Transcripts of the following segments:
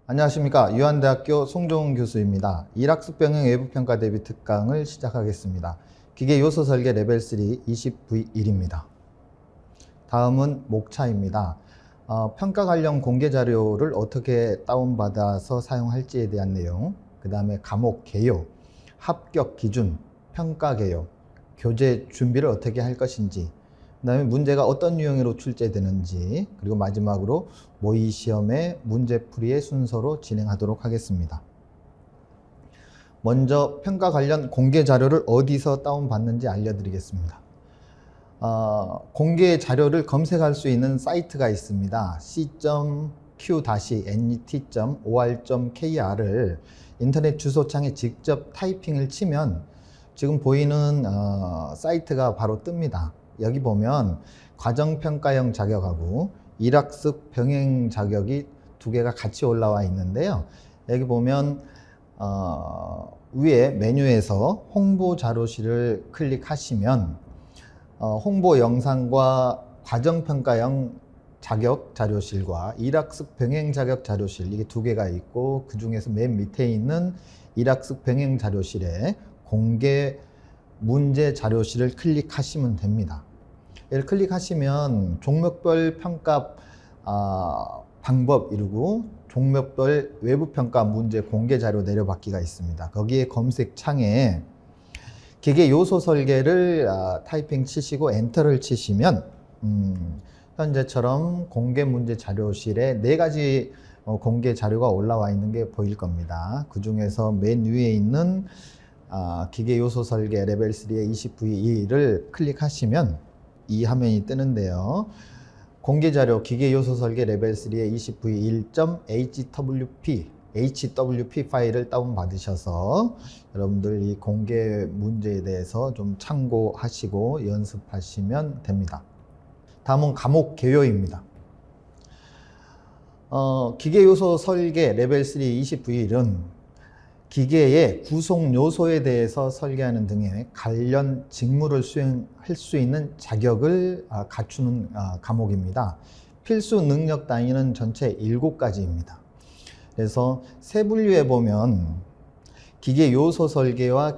안녕하십니까. 유한대학교 송종훈 교수입니다. 일학습 병행 외부평가 대비 특강을 시작하겠습니다. 기계 요소 설계 레벨 3 20V1입니다. 다음은 목차입니다. 평가 관련 공개 자료를 어떻게 다운받아서 사용할지에 대한 내용, 그 다음에 과목 개요, 합격 기준, 평가 개요, 교재 준비를 어떻게 할 것인지, 그 다음에 문제가 어떤 유형으로 출제되는지, 그리고 마지막으로 모의 시험의 문제풀이의 순서로 진행하도록 하겠습니다. 먼저 평가 관련 공개 자료를 어디서 다운받는지 알려드리겠습니다. 공개 자료를 검색할 수 있는 사이트가 있습니다. c.q-net.or.kr을 인터넷 주소창에 직접 타이핑을 치면 지금 보이는 사이트가 바로 뜹니다. 여기 보면 과정평가형 자격하고 일학습 병행 자격이 두 개가 같이 올라와 있는데요. 여기 보면 위에 메뉴에서 홍보 자료실을 클릭하시면 홍보 영상과 과정평가형 자격 자료실과 일학습 병행 자격 자료실, 이게 두 개가 있고, 그 중에서 맨 밑에 있는 일학습 병행 자료실에 공개 문제 자료실을 클릭하시면 됩니다. 얘를 클릭하시면 종목별 평가 방법 이루고 종목별 외부 평가 문제 공개 자료 내려받기가 있습니다. 거기에 검색창에 기계 요소 설계를 타이핑 치시고 엔터를 치시면 현재처럼 공개 문제 자료실에 4가지 공개 자료가 올라와 있는 게 보일 겁니다. 그 중에서 맨 위에 있는 기계 요소 설계 레벨 3의 20V2를 클릭하시면 이 화면이 뜨는데요. 공개 자료 기계 요소 설계 레벨 3의 20V1.hwp 파일을 다운받으셔서 여러분들 이 공개 문제에 대해서 좀 참고하시고 연습하시면 됩니다. 다음은 과목 개요입니다. 기계 요소 설계 레벨 3 20V1은 기계의 구성 요소에 대해서 설계하는 등의 관련 직무를 수행할 수 있는 자격을 갖추는 과목입니다. 필수 능력 단위는 전체 7가지입니다. 그래서 세 분류에 보면 기계 요소 설계와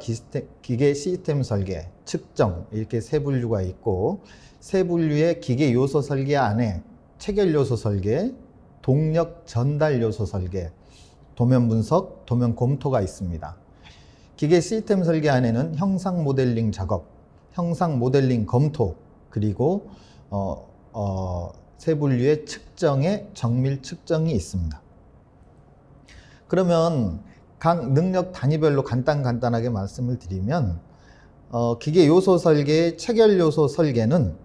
기계 시스템 설계, 측정, 이렇게 세 분류가 있고, 세 분류의 기계 요소 설계 안에 체결 요소 설계, 동력 전달 요소 설계, 도면 분석, 도면 검토가 있습니다. 기계 시스템 설계 안에는 형상 모델링 작업, 형상 모델링 검토, 그리고 세 분류의 측정의 정밀 측정이 있습니다. 그러면 각 능력 단위별로 간단하게 말씀을 드리면 기계 요소 설계의 체결 요소 설계는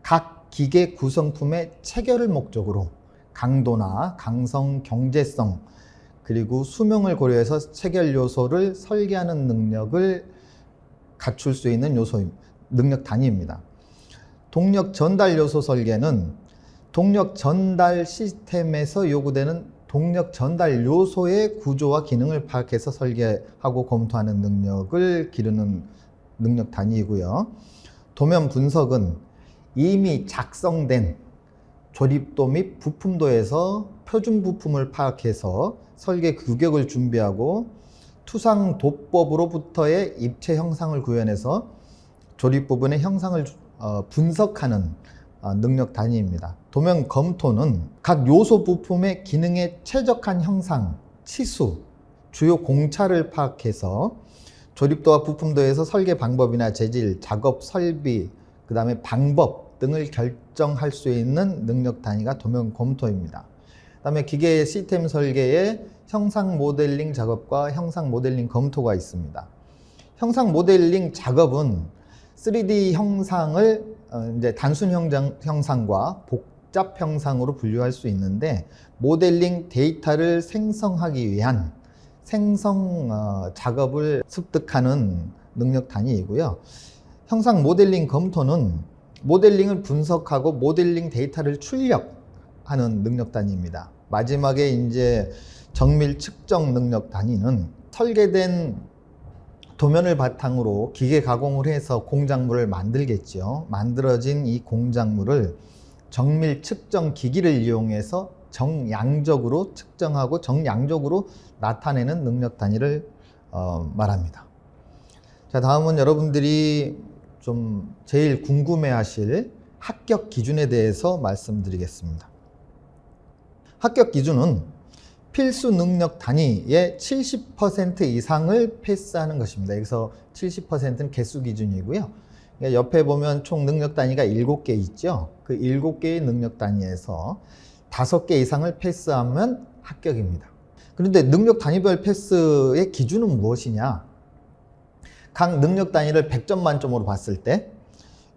각 기계 구성품의 체결을 목적으로 강도나 강성, 경제성, 그리고 수명을 고려해서 체결 요소를 설계하는 능력을 갖출 수 있는 능력 단위입니다. 동력 전달 요소 설계는 동력 전달 시스템에서 요구되는 동력 전달 요소의 구조와 기능을 파악해서 설계하고 검토하는 능력을 기르는 능력 단위이고요. 도면 분석은 이미 작성된 조립도 및 부품도에서 표준 부품을 파악해서 설계 규격을 준비하고 투상 도법으로부터의 입체 형상을 구현해서 조립 부분의 형상을 분석하는 능력 단위입니다. 도면 검토는 각 요소 부품의 기능에 최적한 형상, 치수, 주요 공차를 파악해서 조립도와 부품도에서 설계 방법이나 재질, 작업 설비, 그 다음에 방법 등을 결정할 수 있는 능력 단위가 도면 검토입니다. 그 다음에 기계 시스템 설계에 형상 모델링 작업과 형상 모델링 검토가 있습니다. 형상 모델링 작업은 3D 형상을 이제 단순 형상과 복잡 형상으로 분류할 수 있는데, 모델링 데이터를 생성하기 위한 생성 작업을 습득하는 능력 단위이고요. 형상 모델링 검토는 모델링을 분석하고 모델링 데이터를 출력하는 능력 단위입니다. 마지막에 이제 정밀 측정 능력 단위는 설계된 도면을 바탕으로 기계 가공을 해서 공작물을 만들겠죠. 만들어진 이 공작물을 정밀 측정 기기를 이용해서 정량적으로 측정하고 정량적으로 나타내는 능력 단위를 말합니다. 자, 다음은 여러분들이 좀 제일 궁금해하실 합격 기준에 대해서 말씀드리겠습니다. 합격 기준은 필수 능력 단위의 70% 이상을 패스하는 것입니다. 여기서 70%는 개수 기준이고요. 옆에 보면 총 능력 단위가 7개 있죠. 그 7개의 능력 단위에서 5개 이상을 패스하면 합격입니다. 그런데 능력 단위별 패스의 기준은 무엇이냐? 각 능력 단위를 100점 만점으로 봤을 때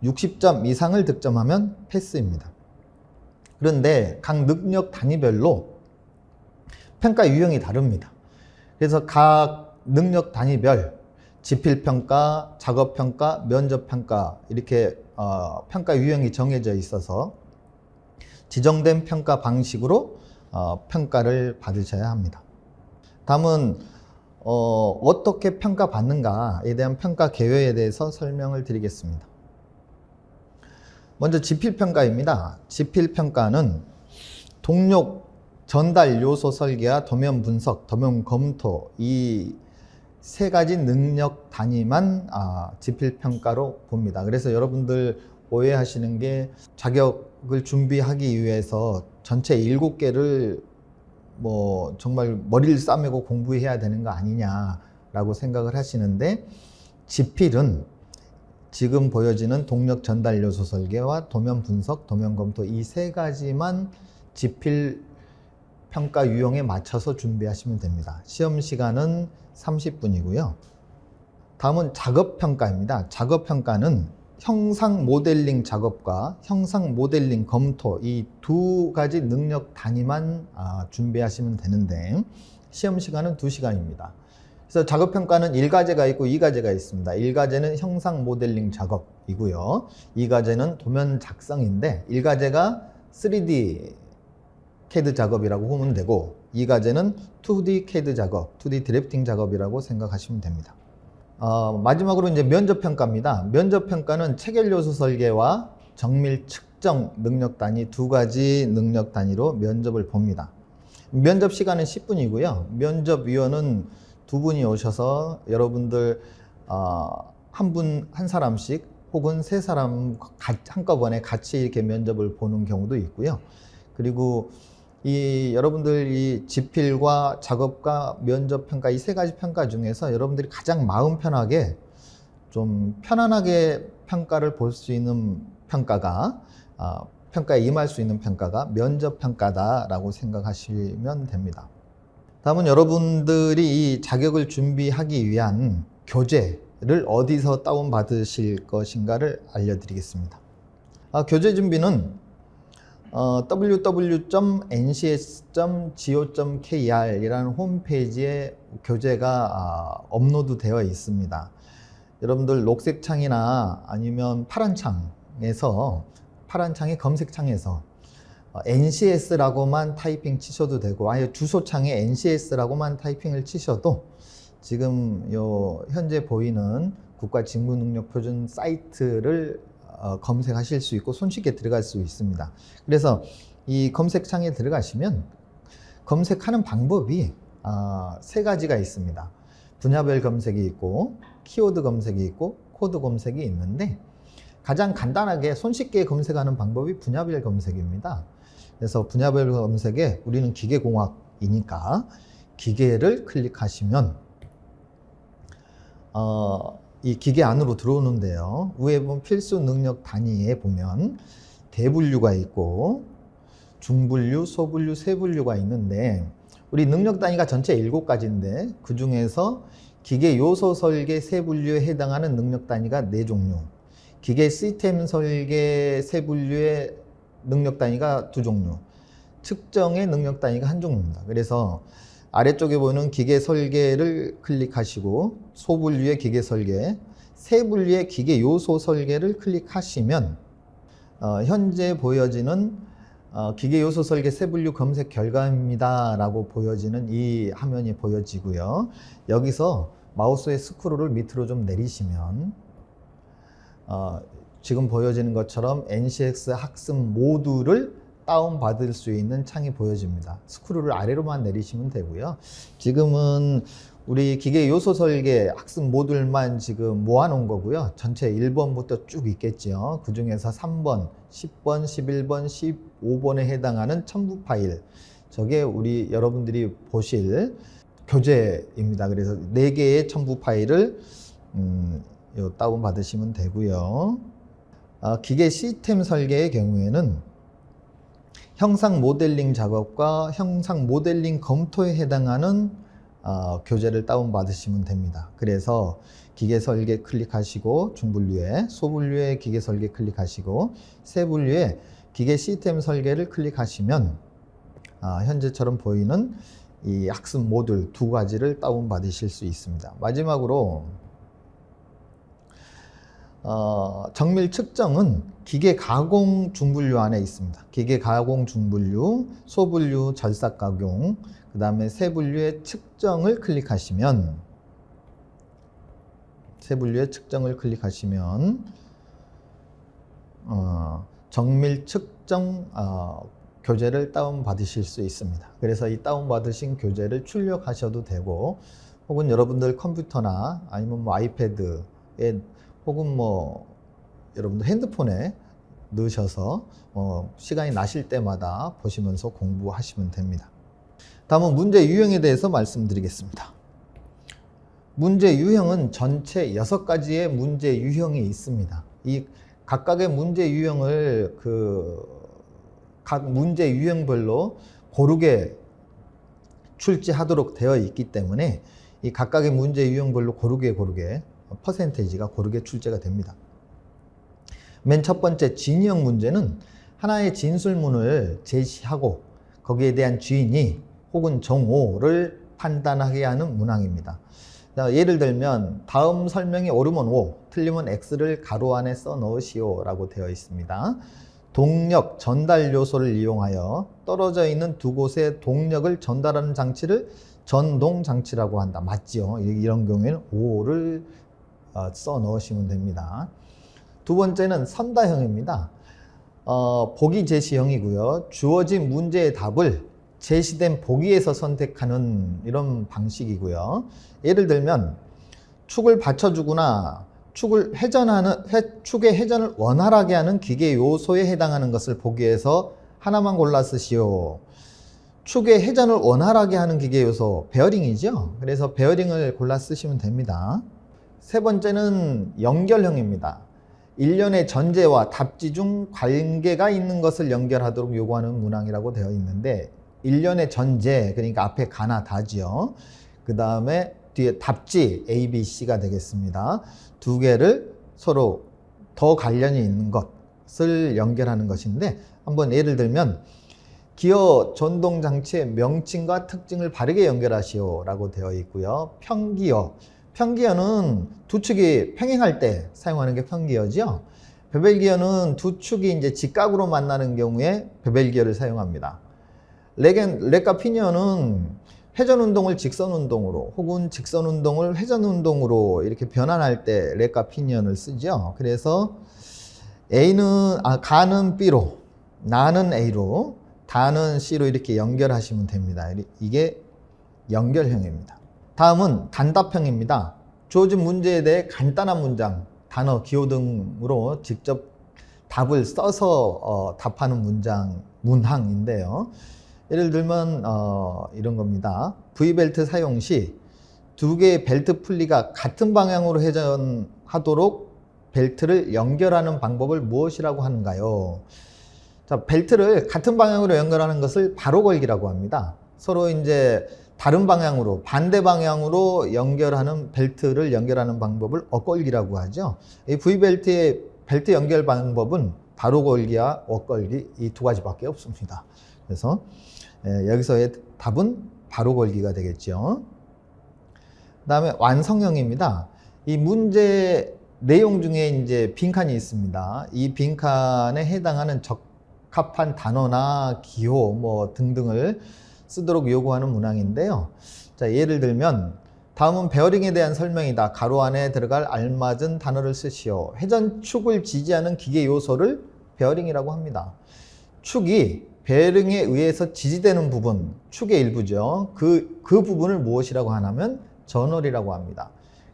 60점 이상을 득점하면 패스입니다. 그런데 각 능력 단위별로 평가 유형이 다릅니다. 그래서 각 능력 단위별 지필평가, 작업평가, 면접평가 이렇게 평가 유형이 정해져 있어서 지정된 평가 방식으로 평가를 받으셔야 합니다. 다음은 어떻게 평가받는가에 대한 평가 개요에 대해서 설명을 드리겠습니다. 먼저 지필평가입니다. 지필평가는 동력 전달 요소 설계와 도면 분석, 도면 검토 이 세 가지 능력 단위만 지필평가로 봅니다. 그래서 여러분들 오해하시는 게 자격을 준비하기 위해서 전체 7개를 뭐 정말 머리를 싸매고 공부해야 되는 거 아니냐라고 생각을 하시는데, 지필은 지금 보여지는 동력 전달 요소 설계와 도면 분석, 도면 검토 이 세 가지만 지필 평가 유형에 맞춰서 준비하시면 됩니다. 시험 시간은 30분이고요. 다음은 작업평가입니다. 작업평가는 형상 모델링 작업과 형상 모델링 검토 이 두 가지 능력 단위만 준비하시면 되는데 시험 시간은 2시간입니다. 그래서 작업평가는 1과제가 있고 2과제가 있습니다. 1과제는 형상 모델링 작업이고요. 2과제는 도면 작성인데 1과제가 3D CAD 작업이라고 보면 되고 2과제는 2D CAD 작업, 2D 드래프팅 작업이라고 생각하시면 됩니다. 마지막으로 이제 면접평가입니다. 면접평가는 체결 요소 설계와 정밀 측정 능력 단위 두 가지 능력 단위로 면접을 봅니다. 면접 시간은 10분이고요. 면접위원은 2분이 오셔서 여러분들 한 사람씩 혹은 3사람 한꺼번에 같이 이렇게 면접을 보는 경우도 있고요. 그리고 여러분들 이 지필과 작업과 면접 평가 이 세 가지 평가 중에서 여러분들이 가장 마음 편하게 좀 편안하게 평가를 볼 수 있는 평가가 평가에 임할 수 있는 평가가 면접 평가다라고 생각하시면 됩니다. 다음은 여러분들이 이 자격을 준비하기 위한 교재를 어디서 다운받으실 것인가를 알려드리겠습니다. 교재 준비는 www.ncs.go.kr 이라는 홈페이지에 교재가 업로드 되어 있습니다. 여러분들 녹색 창이나 아니면 파란 창의 검색창에서 NCS라고만 타이핑 치셔도 되고, 아예 주소창에 NCS라고만 타이핑을 치셔도 지금 현재 보이는 국가직무능력표준 사이트를 검색하실 수 있고 손쉽게 들어갈 수 있습니다. 그래서 이 검색창에 들어가시면 검색하는 방법이 3가지가 있습니다. 분야별 검색이 있고 키워드 검색이 있고 코드 검색이 있는데 가장 간단하게 손쉽게 검색하는 방법이 분야별 검색입니다. 그래서 분야별 검색에 우리는 기계공학이니까 기계를 클릭하시면 이 기계 안으로 들어오는데요. 위에 보면 필수 능력 단위에 보면 대분류가 있고 중분류, 소분류, 세분류가 있는데 우리 능력 단위가 전체 7가지인데 그 중에서 기계 요소 설계 세분류에 해당하는 능력 단위가 4종류, 기계 시스템 설계 세분류의 능력 단위가 2종류, 측정의 능력 단위가 1종류입니다. 그래서 아래쪽에 보이는 기계 설계를 클릭하시고 소분류의 기계 설계, 세분류의 기계 요소 설계를 클릭하시면 현재 보여지는 기계 요소 설계 세분류 검색 결과입니다 라고 보여지는 이 화면이 보여지고요. 여기서 마우스의 스크롤을 밑으로 좀 내리시면 지금 보여지는 것처럼 NCS 학습 모듈을 다운받을 수 있는 창이 보여집니다. 스크롤을 아래로만 내리시면 되고요. 지금은 우리 기계 요소 설계 학습 모듈만 지금 모아놓은 거고요. 전체 1번부터 쭉 있겠죠. 그 중에서 3번, 10번, 11번, 15번에 해당하는 첨부 파일. 저게 우리 여러분들이 보실 교재입니다. 그래서 4개의 첨부 파일을 다운 받으시면 되고요. 기계 시스템 설계의 경우에는 형상 모델링 작업과 형상 모델링 검토에 해당하는 교재를 다운 받으시면 됩니다. 그래서 기계 설계 클릭하시고 중분류에 소분류에 기계 설계 클릭하시고 세분류에 기계 시스템 설계를 클릭하시면 현재처럼 보이는 이 학습 모듈 2가지를 다운 받으실 수 있습니다. 마지막으로 정밀 측정은 기계 가공 중분류 안에 있습니다. 기계 가공 중분류, 소분류 절삭 가공, 그 다음에 세분류의 측정을 클릭하시면 정밀 측정 교재를 다운 받으실 수 있습니다. 그래서 이 다운 받으신 교재를 출력하셔도 되고, 혹은 여러분들 컴퓨터나 아니면 뭐 아이패드에 혹은 뭐 여러분들 핸드폰에 넣으셔서 시간이 나실 때마다 보시면서 공부하시면 됩니다. 다음은 문제 유형에 대해서 말씀드리겠습니다. 문제 유형은 전체 6가지의 문제 유형이 있습니다. 이 각각의 문제 유형을 각 문제 유형별로 고르게 출제하도록 되어 있기 때문에 이 각각의 문제 유형별로 고르게 퍼센테이지가 고르게 출제가 됩니다. 맨 첫 번째 진유형 문제는 하나의 진술문을 제시하고 거기에 대한 주인이 혹은 정오를 판단하게 하는 문항입니다. 예를 들면 다음 설명이 옳으면 O, 틀리면 X를 가로 안에 써 넣으시오 라고 되어 있습니다. 동력 전달 요소를 이용하여 떨어져 있는 두 곳에 동력을 전달하는 장치를 전동 장치라고 한다. 맞죠? 이런 경우에는 O를 써 넣으시면 됩니다. 두 번째는 선다형입니다. 보기 제시형이고요. 주어진 문제의 답을 제시된 보기에서 선택하는 이런 방식이고요. 예를 들면 축을 받쳐주거나 축의 회전을 원활하게 하는 기계 요소에 해당하는 것을 보기에서 하나만 골라 쓰시오. 축의 회전을 원활하게 하는 기계 요소, 베어링이죠. 그래서 베어링을 골라 쓰시면 됩니다. 세 번째는 연결형입니다. 일련의 전제와 답지 중 관계가 있는 것을 연결하도록 요구하는 문항이라고 되어 있는데, 일련의 전제, 그러니까 앞에 가나 다지요. 그 다음에 뒤에 답지 A, B, C가 되겠습니다. 두 개를 서로 더 관련이 있는 것을 연결하는 것인데, 한번 예를 들면 기어 전동 장치의 명칭과 특징을 바르게 연결하시오 라고 되어 있고요. 평기어는 두 축이 평행할 때 사용하는 게 평기어죠. 베벨기어는 두 축이 이제 직각으로 만나는 경우에 베벨기어를 사용합니다. 렉과 피니어는 회전 운동을 직선 운동으로 혹은 직선 운동을 회전 운동으로 이렇게 변환할 때 렉과 피니언을 쓰죠. 그래서 가는 B로, 나는 A로, 다는 C로 이렇게 연결하시면 됩니다. 이게 연결형입니다. 다음은 단답형입니다. 주어진 문제에 대해 간단한 문장, 단어, 기호 등으로 직접 답을 써서 답하는 문항인데요. 예를 들면 이런 겁니다. V벨트 사용 시 두 개의 벨트 풀리가 같은 방향으로 회전하도록 벨트를 연결하는 방법을 무엇이라고 하는가요? 자, 벨트를 같은 방향으로 연결하는 것을 바로 걸기라고 합니다. 서로 이제 다른 방향으로, 반대 방향으로 벨트를 연결하는 방법을 엇걸기라고 하죠. 이 V벨트의 벨트 연결 방법은 바로 걸기와 엇걸기, 이 두 가지밖에 없습니다. 그래서 여기서의 답은 바로 걸기가 되겠죠. 그 다음에 완성형입니다. 이 문제 내용 중에 이제 빈칸이 있습니다. 이 빈칸에 해당하는 적합한 단어나 기호 뭐 등등을 쓰도록 요구하는 문항인데요. 자, 예를 들면 다음은 베어링에 대한 설명이다. 가로 안에 들어갈 알맞은 단어를 쓰시오. 회전축을 지지하는 기계 요소를 베어링이라고 합니다. 축이 베어링에 의해서 지지되는 부분, 축의 일부죠. 그 부분을 무엇이라고 하냐면 저널이라고 합니다.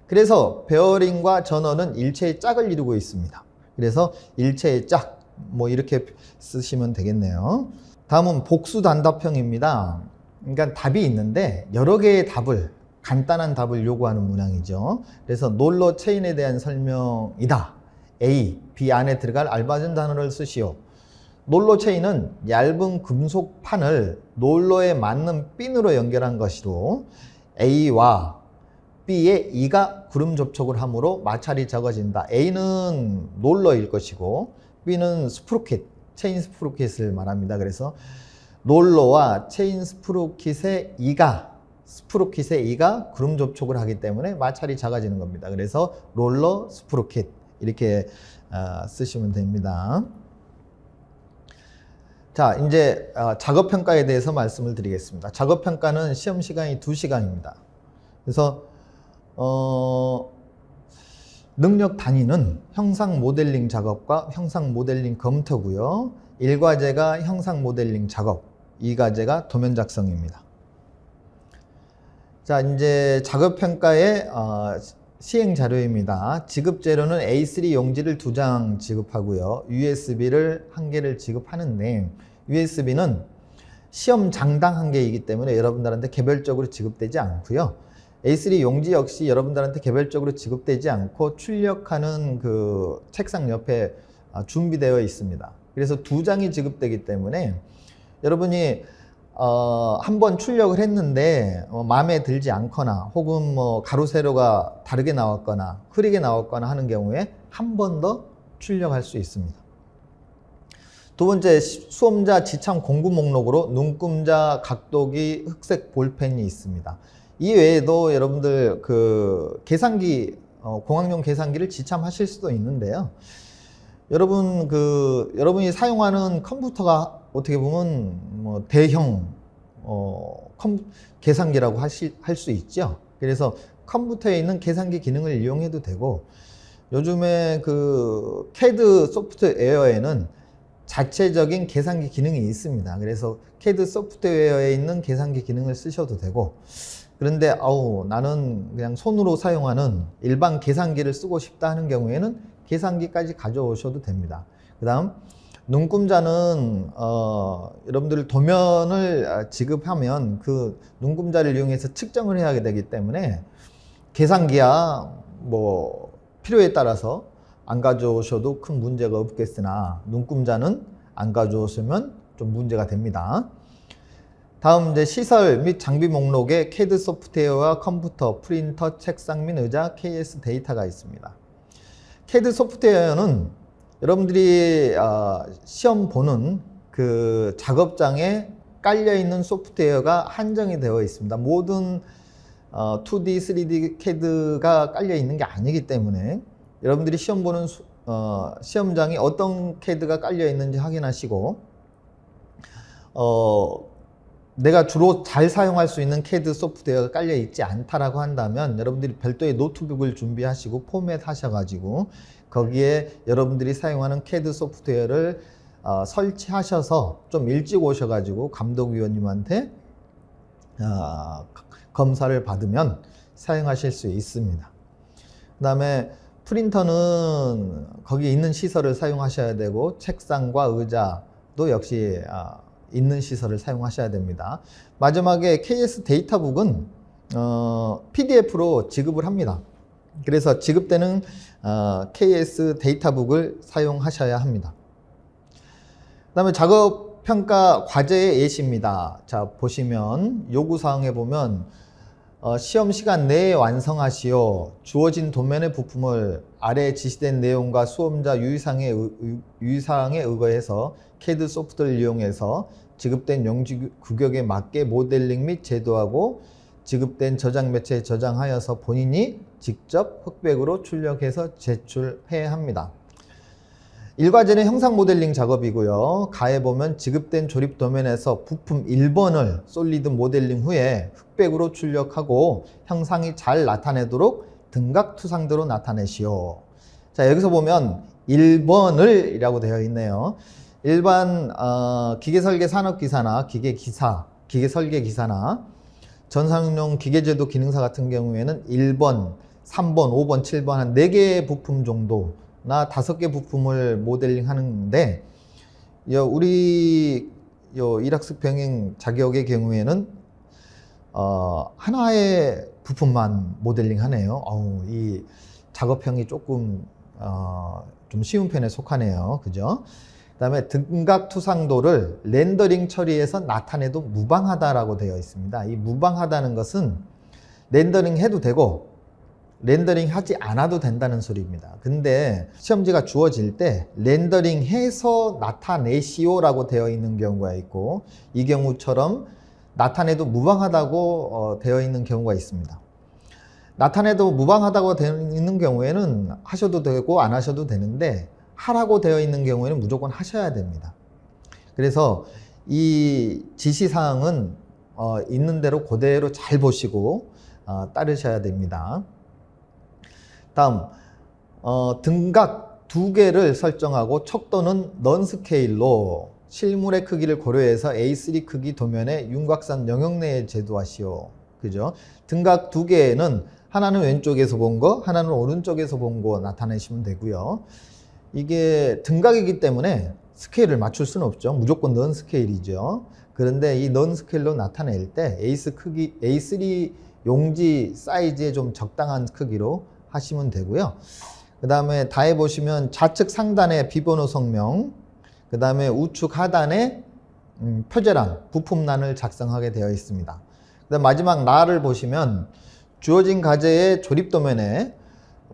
그래서 베어링과 저널은 일체의 짝을 이루고 있습니다. 그래서 일체의 짝, 뭐 이렇게 쓰시면 되겠네요. 다음은 복수 단답형입니다. 그러니까 답이 있는데 여러 개의 답을, 간단한 답을 요구하는 문항이죠. 그래서 롤러 체인에 대한 설명이다. A, B 안에 들어갈 알맞은 단어를 쓰시오. 롤러 체인은 얇은 금속 판을 롤러에 맞는 핀으로 연결한 것이로 A와 B의 E가 구름 접촉을 하므로 마찰이 적어진다. A는 롤러일 것이고 B는 스프로켓, 체인 스프로켓을 말합니다. 그래서 롤러와 체인 스프로켓의 E가 구름 접촉을 하기 때문에 마찰이 작아지는 겁니다. 그래서 롤러, 스프로켓 이렇게 쓰시면 됩니다. 자, 이제 작업평가에 대해서 말씀을 드리겠습니다. 작업평가는 시험 시간이 2시간입니다. 그래서 능력 단위는 형상 모델링 작업과 형상 모델링 검토고요. 1과제가 형상 모델링 작업, 2과제가 도면 작성입니다. 자, 이제 작업평가의 시행 자료입니다. 지급 재료는 A3 용지를 2장 지급하고요. USB를 1개를 지급하는데 USB는 시험 장당 1개이기 때문에 여러분들한테 개별적으로 지급되지 않고요. A3 용지 역시 여러분들한테 개별적으로 지급되지 않고 출력하는 그 책상 옆에 준비되어 있습니다. 그래서 2장이 지급되기 때문에 여러분이 한번 출력을 했는데 마음에 들지 않거나 혹은 뭐 가로 세로가 다르게 나왔거나 흐리게 나왔거나 하는 경우에 한 번 더 출력할 수 있습니다. 두 번째, 수험자 지참 공구 목록으로 눈금자, 각도기, 흑색 볼펜이 있습니다. 이 외에도 여러분들 그 계산기, 공학용 계산기를 지참하실 수도 있는데요. 여러분이 사용하는 컴퓨터가 어떻게 보면 뭐 대형 계산기라고 할 수 있죠. 그래서 컴퓨터에 있는 계산기 기능을 이용해도 되고, 요즘에 그 CAD 소프트웨어에는 자체적인 계산기 기능이 있습니다. 그래서 CAD 소프트웨어에 있는 계산기 기능을 쓰셔도 되고, 그런데 나는 그냥 손으로 사용하는 일반 계산기를 쓰고 싶다 하는 경우에는 계산기까지 가져오셔도 됩니다. 그 다음 눈금자는 여러분들 도면을 지급하면 그 눈금자를 이용해서 측정을 해야 되기 때문에 계산기야 뭐 필요에 따라서 안 가져오셔도 큰 문제가 없겠으나 눈금자는 안 가져오시면 좀 문제가 됩니다. 다음 이제 시설 및 장비 목록에 CAD 소프트웨어와 컴퓨터, 프린터, 책상 및 의자, KS 데이터가 있습니다. CAD 소프트웨어는 여러분들이 시험 보는 그 작업장에 깔려 있는 소프트웨어가 한정이 되어 있습니다. 모든 2D, 3D CAD가 깔려 있는 게 아니기 때문에 여러분들이 시험 보는 시험장에 어떤 CAD가 깔려 있는지 확인하시고 내가 주로 잘 사용할 수 있는 CAD 소프트웨어가 깔려 있지 않다라고 한다면 여러분들이 별도의 노트북을 준비하시고 포맷 하셔가지고 거기에 여러분들이 사용하는 CAD 소프트웨어를 설치하셔서 좀 일찍 오셔가지고 감독위원님한테 검사를 받으면 사용하실 수 있습니다. 그 다음에 프린터는 거기 있는 시설을 사용하셔야 되고 책상과 의자도 역시 있는 시설을 사용하셔야 됩니다. 마지막에 KS 데이터북은 PDF로 지급을 합니다. 그래서 지급되는 KS 데이터북을 사용하셔야 합니다. 그 다음에 작업평가 과제의 예시입니다. 자, 보시면 요구사항에 보면 시험 시간 내에 완성하시오. 주어진 도면의 부품을 아래 지시된 내용과 수험자 유의사항에 의거해서 CAD 소프트를 이용해서 지급된 용지 규격에 맞게 모델링 및 제도하고 지급된 저장 매체에 저장하여서 본인이 직접 흑백으로 출력해서 제출해야 합니다. 1과제는 형상 모델링 작업이고요. 가에 보면 지급된 조립 도면에서 부품 1번을 솔리드 모델링 후에 흑백으로 출력하고 형상이 잘 나타내도록 등각 투상도로 나타내시오. 자, 여기서 보면 1번을 이라고 되어 있네요. 일반 기계설계 산업기사나 기계설계기사나 전산용 기계제도 기능사 같은 경우에는 1번, 3번, 5번, 7번 한 4개의 부품 정도나 5개 부품을 모델링 하는데 우리 일학습 병행 자격의 경우에는 하나의 부품만 모델링 하네요. 이 작업형이 조금 좀 쉬운 편에 속하네요. 그죠? 그 다음에 등각 투상도를 렌더링 처리해서 나타내도 무방하다라고 되어 있습니다. 이 무방하다는 것은 렌더링 해도 되고 렌더링 하지 않아도 된다는 소리입니다. 근데 시험지가 주어질 때 렌더링 해서 나타내시오라고 되어 있는 경우가 있고 이 경우처럼 나타내도 무방하다고 되어 있는 경우가 있습니다. 나타내도 무방하다고 되어 있는 경우에는 하셔도 되고 안 하셔도 되는데 하라고 되어 있는 경우에는 무조건 하셔야 됩니다. 그래서 이 지시사항은 있는 대로 그대로 잘 보시고 따르셔야 됩니다. 다음 등각 2개를 설정하고 척도는 넌스케일로 실물의 크기를 고려해서 A3 크기 도면에 윤곽선 영역 내에 제도하시오. 그죠? 등각 2개는 하나는 왼쪽에서 본 거, 하나는 오른쪽에서 본 거 나타내시면 되고요. 이게 등각이기 때문에 스케일을 맞출 수는 없죠. 무조건 넌 스케일이죠. 그런데 이 넌 스케일로 나타낼 때 A3 용지 사이즈에 좀 적당한 크기로 하시면 되고요. 그 다음에 다 해보시면 좌측 상단에 비번호 성명, 그 다음에 우측 하단에 표제란, 부품란을 작성하게 되어 있습니다. 그다음 마지막 라를 보시면 주어진 과제의 조립도면에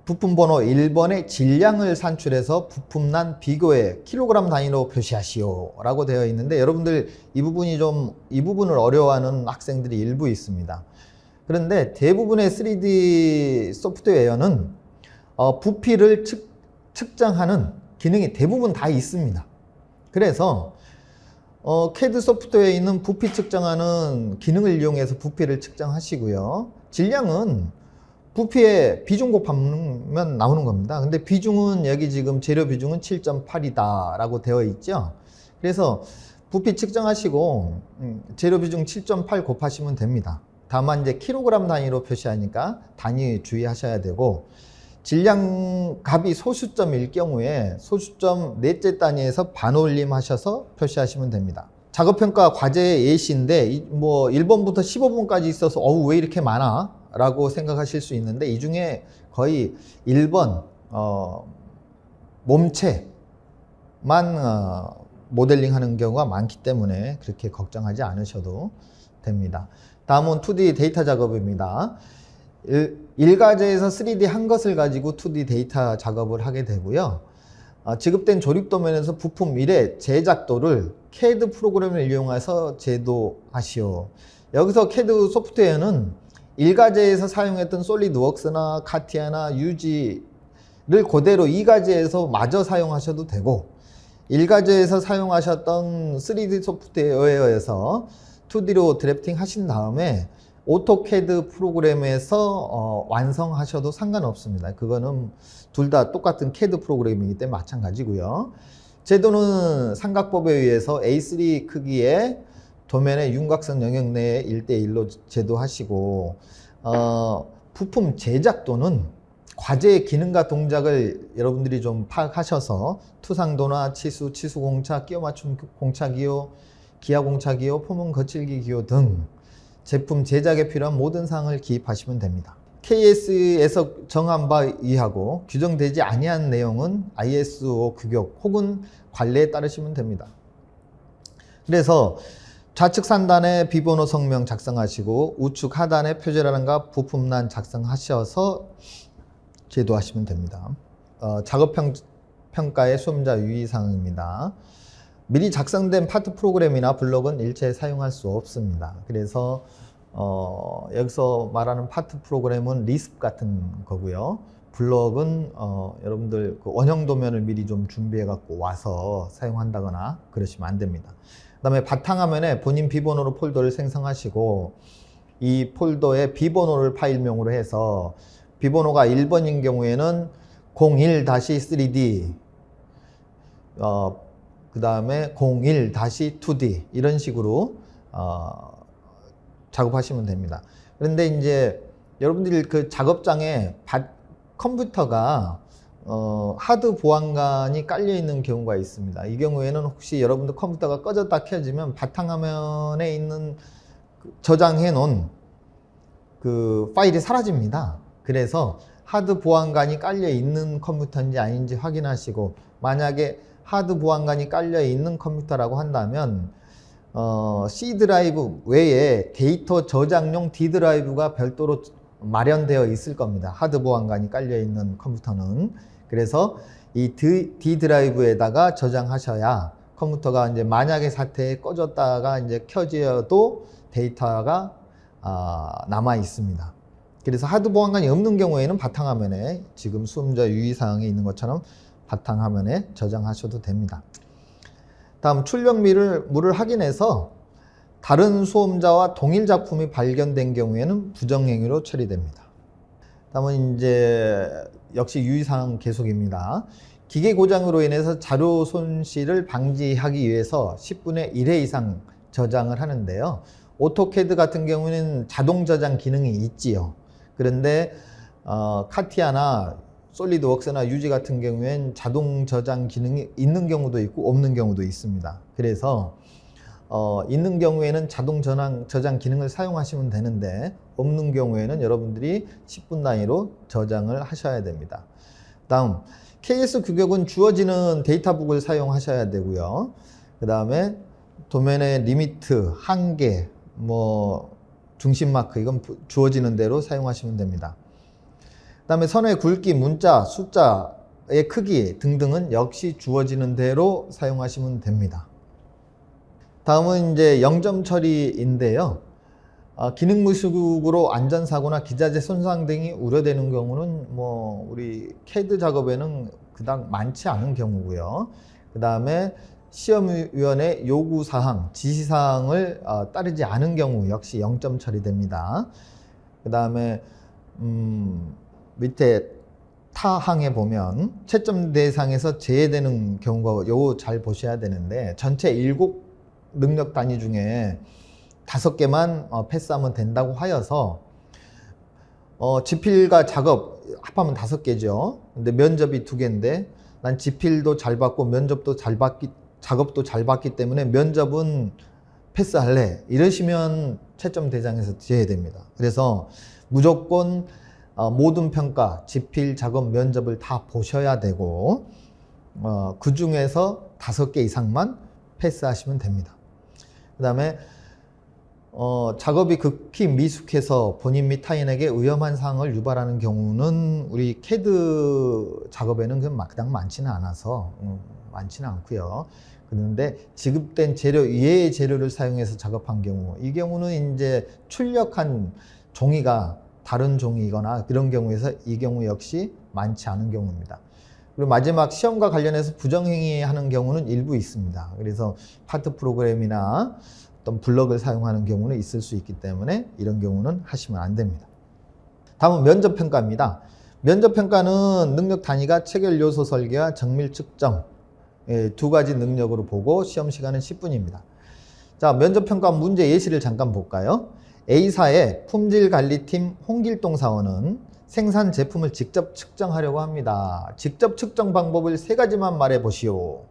부품번호 1번의 질량을 산출해서 부품란 비교에 킬로그램 단위로 표시하시오 라고 되어 있는데 여러분들 이 부분을 어려워하는 학생들이 일부 있습니다. 그런데 대부분의 3D 소프트웨어는 부피를 측정하는 기능이 대부분 다 있습니다. 그래서 CAD 소프트웨어에 있는 부피 측정하는 기능을 이용해서 부피를 측정하시고요. 질량은 부피에 비중 곱하면 나오는 겁니다. 근데 비중은 여기 지금 재료 비중은 7.8이다 라고 되어 있죠. 그래서 부피 측정하시고 재료 비중 7.8 곱하시면 됩니다. 다만 이제 킬로그램 단위로 표시하니까 단위 주의하셔야 되고 질량 값이 소수점일 경우에 소수점 넷째 단위에서 반올림 하셔서 표시하시면 됩니다. 작업평가 과제의 예시인데 뭐 1번부터 15번까지 있어서 왜 이렇게 많아? 라고 생각하실 수 있는데 이 중에 거의 1번 몸체만 모델링 하는 경우가 많기 때문에 그렇게 걱정하지 않으셔도 됩니다. 다음은 2D 데이터 작업입니다. 1과제에서 3D 한 것을 가지고 2D 데이터 작업을 하게 되고요. 지급된 조립도면에서 부품 1의 제작도를 CAD 프로그램을 이용해서 제도하시오. 여기서 CAD 소프트웨어는 1과제에서 사용했던 솔리드웍스나 카티아나 UG를 그대로 2과제에서 마저 사용하셔도 되고 1과제에서 사용하셨던 3D 소프트웨어에서 2D로 드래프팅 하신 다음에 오토캐드 프로그램에서 완성하셔도 상관없습니다. 그거는 둘 다 똑같은 CAD 프로그램이기 때문에 마찬가지고요. 제도는 삼각법에 의해서 A3 크기의 도면의 윤곽선 영역 내에 1대1로 제도하시고 부품 제작도는 과제의 기능과 동작을 여러분들이 좀 파악하셔서 투상도나 치수, 치수공차, 끼워맞춤 공차기호, 기하공차기호, 포문 거칠기 기호 등 제품 제작에 필요한 모든 사항을 기입하시면 됩니다. KS에서 정한 바 이하고 규정되지 아니한 내용은 ISO 규격 혹은 관례에 따르시면 됩니다. 그래서 좌측 상단에 비번호 성명 작성하시고 우측 하단에 표제란과 부품란 작성하셔서 제도하시면 됩니다. 작업평가의 수험자 유의사항입니다. 미리 작성된 파트 프로그램이나 블럭은 일체 사용할 수 없습니다. 그래서 여기서 말하는 파트 프로그램은 리습 같은 거고요. 블럭은 여러분들 그 원형 도면을 미리 좀 준비해 갖고 와서 사용한다거나 그러시면 안 됩니다. 그 다음에 바탕화면에 본인 비번호로 폴더를 생성하시고 이 폴더에 비번호를 파일명으로 해서 비번호가 1번인 경우에는 01-3D 그 다음에 01-2D 이런 식으로 작업하시면 됩니다. 그런데 이제 여러분들이 그 작업장에 컴퓨터가 하드 보안관이 깔려 있는 경우가 있습니다. 이 경우에는 혹시 여러분들 컴퓨터가 꺼졌다 켜지면 바탕화면에 있는 저장해 놓은 그 파일이 사라집니다. 그래서 하드 보안관이 깔려 있는 컴퓨터인지 아닌지 확인하시고, 만약에 하드 보안관이 깔려 있는 컴퓨터라고 한다면 C 드라이브 외에 데이터 저장용 D 드라이브가 별도로 마련되어 있을 겁니다. 하드 보안관이 깔려 있는 컴퓨터는. 그래서 이 D 드라이브에다가 저장하셔야 컴퓨터가 이제 만약에 사태에 꺼졌다가 이제 켜져도 데이터가 남아 있습니다. 그래서 하드 보안관이 없는 경우에는 바탕화면에 지금 수험자 유의사항에 있는 것처럼 바탕화면에 저장하셔도 됩니다. 다음 출력물을 확인해서 다른 수험자와 동일 작품이 발견된 경우에는 부정행위로 처리됩니다. 다음은 이제 역시 유의사항 계속입니다. 기계 고장으로 인해서 자료 손실을 방지하기 위해서 10분의 1회 이상 저장을 하는데요. 오토캐드 같은 경우는 자동 저장 기능이 있지요. 그런데 카티아나 솔리드웍스나 유지 같은 경우엔 자동 저장 기능이 있는 경우도 있고 없는 경우도 있습니다. 그래서 있는 경우에는 자동 저장 기능을 사용하시면 되는데, 없는 경우에는 여러분들이 10분 단위로 저장을 하셔야 됩니다. 다음 KS 규격은 주어지는 데이터북을 사용하셔야 되고요. 그 다음에 도면의 리미트, 한계, 중심 마크, 이건 주어지는 대로 사용하시면 됩니다. 그 다음에 선의 굵기, 문자, 숫자의 크기 등등은 역시 주어지는 대로 사용하시면 됩니다. 다음은 이제 0점 처리인데요. 기능 무숙으로 안전사고나 기자재 손상 등이 우려되는 경우는 우리 CAD 작업에는 그닥 많지 않은 경우고요. 그 다음에 시험위원회 요구사항, 지시사항을 따르지 않은 경우 역시 0점 처리됩니다. 그 다음에 밑에 타항에 보면 채점 대상에서 제외되는 경우가 요거 잘 보셔야 되는데, 전체 7 능력 단위 중에 5개만 패스하면 된다고 하여서 지필과 작업 합하면 5개죠. 근데 면접이 2개인데 난 지필도 잘 받고 면접도 잘 받기, 작업도 잘 받기 때문에 면접은 패스할래, 이러시면 채점 대상에서 제외됩니다. 그래서 무조건 모든 평가, 지필, 작업, 면접을 다 보셔야 되고 그 중에서 5개 이상만 패스하시면 됩니다. 그 다음에 작업이 극히 미숙해서 본인 및 타인에게 위험한 사항을 유발하는 경우는 우리 CAD 작업에는 그닥 많지는 않아서 많지는 않고요. 그런데 지급된 재료 이외의 재료를 사용해서 작업한 경우, 이 경우는 이제 출력한 종이가 다른 종이거나 그런 경우에서 이 경우 역시 많지 않은 경우입니다. 그리고 마지막 시험과 관련해서 부정행위 하는 경우는 일부 있습니다. 그래서 파트 프로그램이나 어떤 블럭을 사용하는 경우는 있을 수 있기 때문에 이런 경우는 하시면 안 됩니다. 다음은 면접평가입니다. 면접평가는 능력 단위가 체결 요소 설계와 정밀 측정, 2가지 능력으로 보고 시험 시간은 10분입니다. 자, 면접평가 문제 예시를 잠깐 볼까요? A사의 품질관리팀 홍길동 사원은 생산 제품을 직접 측정하려고 합니다. 직접 측정 방법을 3가지만 말해 보시오.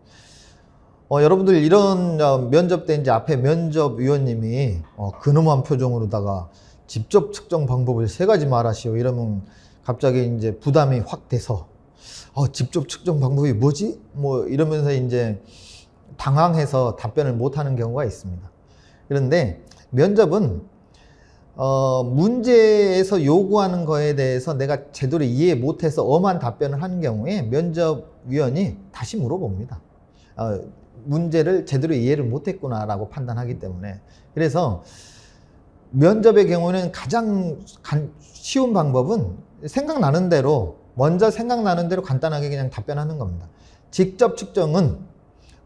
여러분들 이런 면접 때 이제 앞에 면접위원님이 근엄한 표정으로다가 직접 측정 방법을 3가지 말하시오 이러면 갑자기 이제 부담이 확 돼서 직접 측정 방법이 뭐지? 이러면서 이제 당황해서 답변을 못하는 경우가 있습니다. 그런데 면접은 문제에서 요구하는 거에 대해서 내가 제대로 이해 못해서 엄한 답변을 하는 경우에 면접위원이 다시 물어봅니다. 문제를 제대로 이해를 못했구나 라고 판단하기 때문에. 그래서 면접의 경우는 가장 쉬운 방법은 생각나는 대로, 먼저 생각나는 대로 간단하게 그냥 답변하는 겁니다. 직접 측정은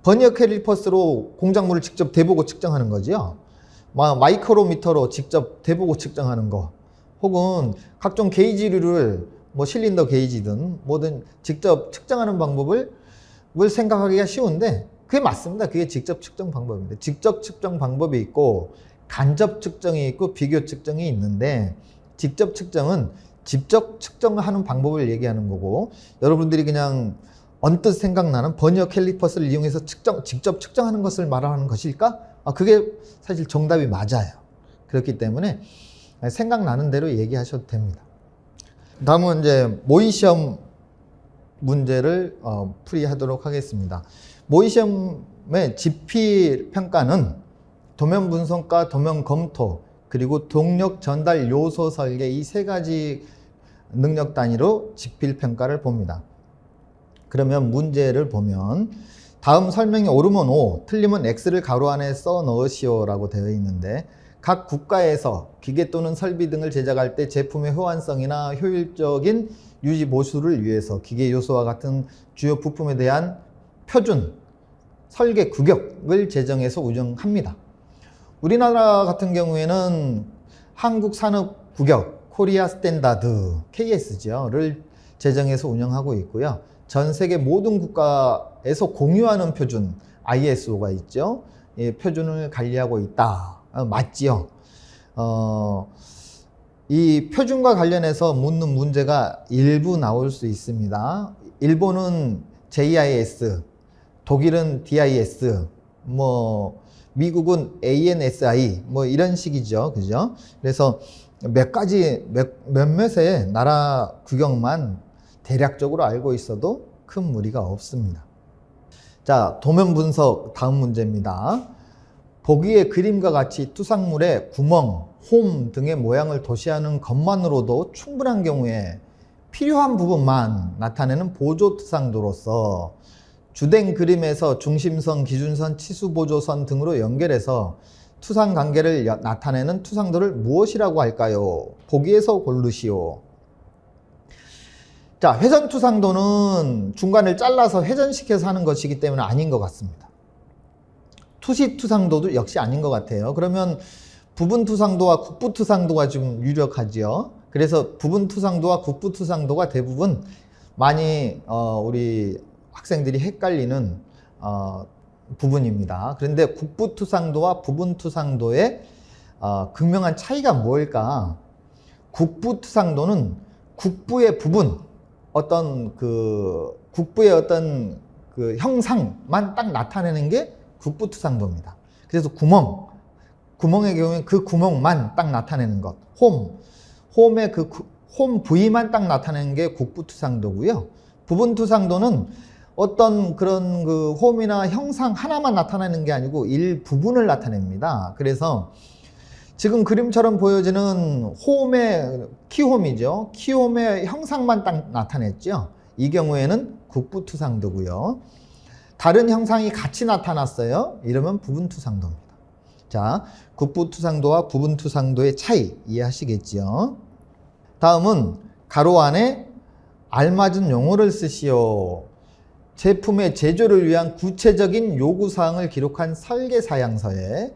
버니어 캘리퍼스로 공작물을 직접 대보고 측정하는 거죠. 마이크로미터로 직접 대보고 측정하는 거, 혹은 각종 게이지류를 실린더 게이지든 뭐든 직접 측정하는 방법을 생각하기가 쉬운데, 그게 맞습니다. 그게 직접 측정 방법입니다. 직접 측정 방법이 있고 간접 측정이 있고 비교 측정이 있는데, 직접 측정은 직접 측정하는 방법을 얘기하는 거고, 여러분들이 그냥 언뜻 생각나는 버니어 캘리퍼스를 이용해서 직접 측정하는 것을 말하는 것일까? 그게 사실 정답이 맞아요. 그렇기 때문에 생각나는 대로 얘기하셔도 됩니다. 다음은 이제 모의 시험 문제를 풀이하도록 하겠습니다. 모의 시험의 지필 평가는 도면 분석과 도면 검토, 그리고 동력 전달 요소 설계, 이 세 가지 능력 단위로 지필 평가를 봅니다. 그러면 문제를 보면 다음 설명이 옳으면 O, 틀리면 X를 가로 안에 써 넣으시오 라고 되어 있는데, 각 국가에서 기계 또는 설비 등을 제작할 때 제품의 호환성이나 효율적인 유지 보수를 위해서 기계 요소와 같은 주요 부품에 대한 표준 설계 규격을 제정해서 운영합니다. 우리나라 같은 경우에는 한국산업규격 코리아 스탠다드 KS를 제정해서 운영하고 있고요. 전 세계 모든 국가에서 공유하는 표준 ISO가 있죠. 이 표준을 관리하고 있다. 맞지요? 이 표준과 관련해서 묻는 문제가 일부 나올 수 있습니다. 일본은 JIS, 독일은 DIS, 미국은 ANSI, 이런 식이죠. 그죠? 그래서 몇몇의 나라 규격만 대략적으로 알고 있어도 큰 무리가 없습니다. 자, 도면 분석 다음 문제입니다. 보기의 그림과 같이 투상물의 구멍, 홈 등의 모양을 도시하는 것만으로도 충분한 경우에 필요한 부분만 나타내는 보조 투상도로서 주된 그림에서 중심선, 기준선, 치수보조선 등으로 연결해서 투상 관계를 나타내는 투상도를 무엇이라고 할까요? 보기에서 고르시오. 자, 회전 투상도는 중간을 잘라서 회전시켜서 하는 것이기 때문에 아닌 것 같습니다. 투시 투상도도 역시 아닌 것 같아요. 그러면 부분 투상도와 국부 투상도가 좀 유력하죠. 그래서 부분 투상도와 국부 투상도가 대부분 많이 우리 학생들이 헷갈리는 부분입니다. 그런데 국부 투상도와 부분 투상도의 극명한 차이가 뭘까? 국부 투상도는 국부의 부분, 국부의 어떤 그 형상만 딱 나타내는 게 국부 투상도입니다. 그래서 구멍의 경우에 그 구멍만 딱 나타내는 것, 홈의 홈 부위만 딱 나타내는 게 국부 투상도고요. 부분 투상도는 어떤 그런 그 홈이나 형상 하나만 나타내는 게 아니고 일부분을 나타냅니다. 그래서 지금 그림처럼 보여지는 키홈이죠. 키홈의 형상만 딱 나타냈죠. 이 경우에는 국부 투상도고요. 다른 형상이 같이 나타났어요. 이러면 부분 투상도입니다. 자, 국부 투상도와 부분 투상도의 차이 이해하시겠죠? 다음은 가로 안에 알맞은 용어를 쓰시오. 제품의 제조를 위한 구체적인 요구사항을 기록한 설계사양서에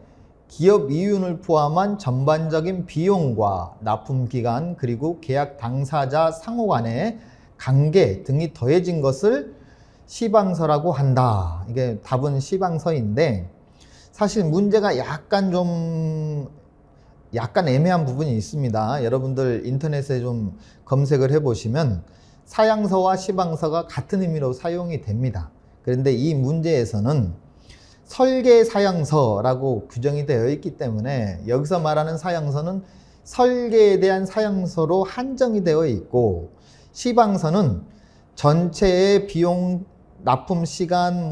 기업 이윤을 포함한 전반적인 비용과 납품기간 그리고 계약 당사자 상호 간의 관계 등이 더해진 것을 시방서라고 한다. 이게 답은 시방서인데, 사실 문제가 약간 애매한 부분이 있습니다. 여러분들 인터넷에 좀 검색을 해보시면 사양서와 시방서가 같은 의미로 사용이 됩니다. 그런데 이 문제에서는 설계 사양서라고 규정이 되어 있기 때문에 여기서 말하는 사양서는 설계에 대한 사양서로 한정이 되어 있고, 시방서는 전체의 비용, 납품 시간,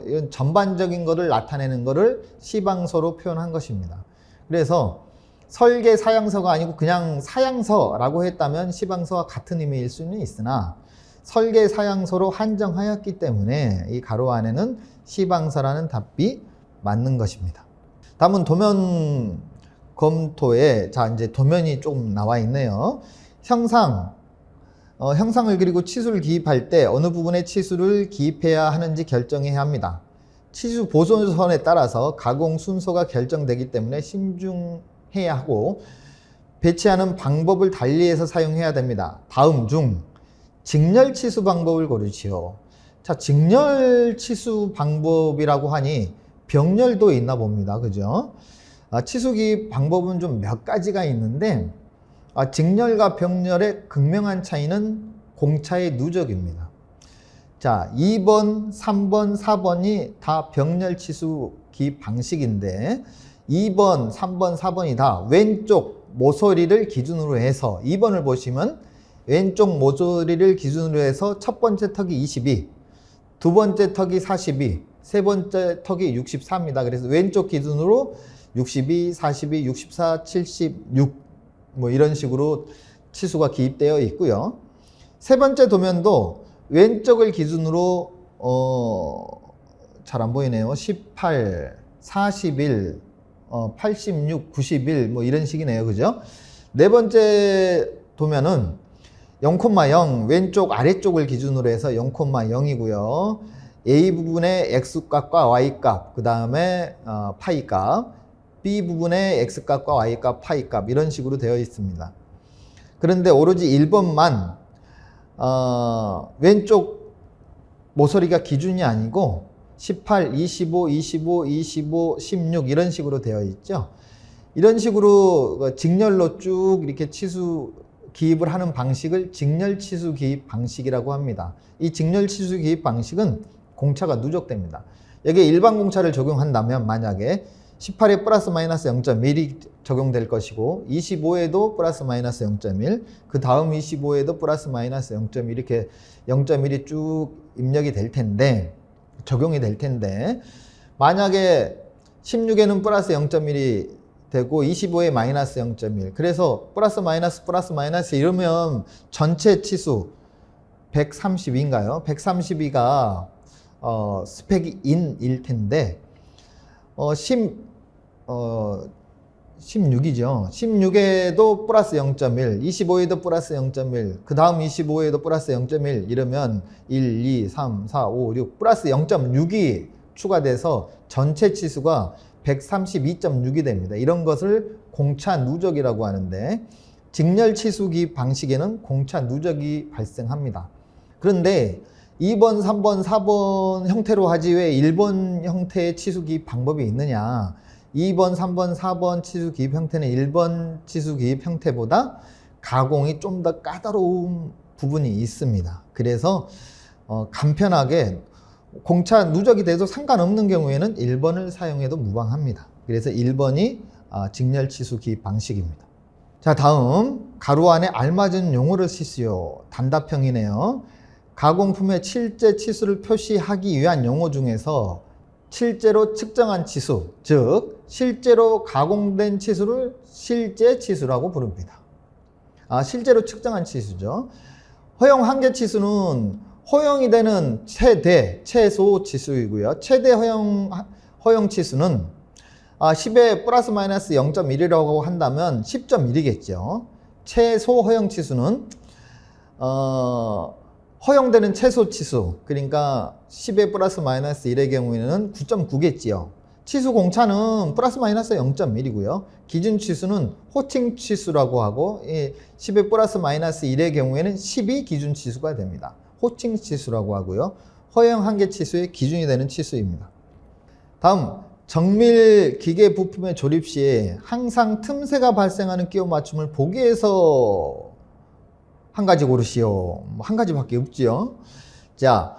이런 전반적인 것을 나타내는 것을 시방서로 표현한 것입니다. 그래서 설계 사양서가 아니고 그냥 사양서라고 했다면 시방서와 같은 의미일 수는 있으나 설계 사양서로 한정하였기 때문에 이 가로 안에는 시방서라는 답이 맞는 것입니다. 다음은 도면 검토에, 이제 도면이 좀 나와 있네요. 형상을 그리고 치수를 기입할 때 어느 부분에 치수를 기입해야 하는지 결정해야 합니다. 치수 보존선에 따라서 가공 순서가 결정되기 때문에 신중해야 하고 배치하는 방법을 달리해서 사용해야 됩니다. 다음 중 직렬 치수 방법을 고르시오. 자, 직렬 치수 방법이라고 하니 병렬도 있나 봅니다. 그죠? 치수기 방법은 좀 몇 가지가 있는데, 직렬과 병렬의 극명한 차이는 공차의 누적입니다. 자, 2번, 3번, 4번이 다 병렬 치수기 방식인데, 2번, 3번, 4번이 다 왼쪽 모서리를 기준으로 해서, 2번을 보시면 왼쪽 모서리를 기준으로 해서 첫 번째 턱이 22, 두 번째 턱이 42, 세 번째 턱이 64입니다. 그래서 왼쪽 기준으로 62, 42, 64, 76 뭐 이런 식으로 치수가 기입되어 있고요. 세 번째 도면도 왼쪽을 기준으로 잘 안 보이네요. 18, 41, 86, 91 뭐 이런 식이네요. 그죠? 네 번째 도면은 0,0 왼쪽 아래쪽을 기준으로 해서 0,0이고요. A 부분의 X값과 Y값, 그 다음에 파이값, B 부분의 X값과 Y값, 파이값 이런 식으로 되어 있습니다. 그런데 오로지 1번만 왼쪽 모서리가 기준이 아니고 18, 25, 25, 25, 16 이런 식으로 되어 있죠. 이런 식으로 직렬로 쭉 이렇게 치수 기입을 하는 방식을 직렬 치수 기입 방식이라고 합니다. 이 직렬 치수 기입 방식은 공차가 누적됩니다. 여기에 일반 공차를 적용한다면 만약에 18에 플러스 마이너스 0.1이 적용될 것이고 25에도 플러스 마이너스 0.1, 그 다음 25에도 플러스 마이너스 0.1 이렇게 0.1이 쭉 입력이 될 텐데, 적용이 될 텐데, 만약에 16에는 플러스 0.1이 되고 25에 마이너스 0.1, 그래서 플러스 마이너스 이러면 전체 치수 132인가요? 132가 스펙이 인일 텐데 16이죠. 16에도 플러스 0.1, 25에도 플러스 0.1, 그 다음 25에도 플러스 0.1 이러면 1, 2, 3, 4, 5, 6 플러스 0.6이 추가돼서 전체 치수가 132.6이 됩니다. 이런 것을 공차 누적이라고 하는데, 직렬 치수기 방식에는 공차 누적이 발생합니다. 그런데 2번, 3번, 4번 형태로 하지 왜 1번 형태의 치수기입 방법이 있느냐. 2번, 3번, 4번 치수기입 형태는 1번 치수기입 형태보다 가공이 좀 더 까다로운 부분이 있습니다. 그래서 간편하게 공차 누적이 돼도 상관없는 경우에는 1번을 사용해도 무방합니다. 그래서 1번이 직렬 치수기입 방식입니다. 자, 다음 가로 안에 알맞은 용어를 쓰시오. 단답형이네요. 가공품의 실제 치수를 표시하기 위한 용어 중에서 실제로 측정한 치수, 즉 실제로 가공된 치수를 실제 치수라고 부릅니다. 실제로 측정한 치수죠. 허용 한계 치수는 허용이 되는 최소 치수이고요. 최대 허용 치수는 10에 플러스 마이너스 0.1이라고 한다면 10.1이겠죠. 최소 허용 치수는 허용되는 최소 치수, 그러니까 10에 플러스 마이너스 1의 경우에는 9.9겠지요. 치수 공차는 플러스 마이너스 0.1이고요. 기준 치수는 호칭 치수라고 하고 10에 플러스 마이너스 1의 경우에는 10이 기준 치수가 됩니다. 호칭 치수라고 하고요. 허용 한계 치수의 기준이 되는 치수입니다. 다음, 정밀 기계 부품의 조립 시에 항상 틈새가 발생하는 끼워 맞춤을 보기 위해서 한 가지 고르시오. 한 가지밖에 없지요. 자,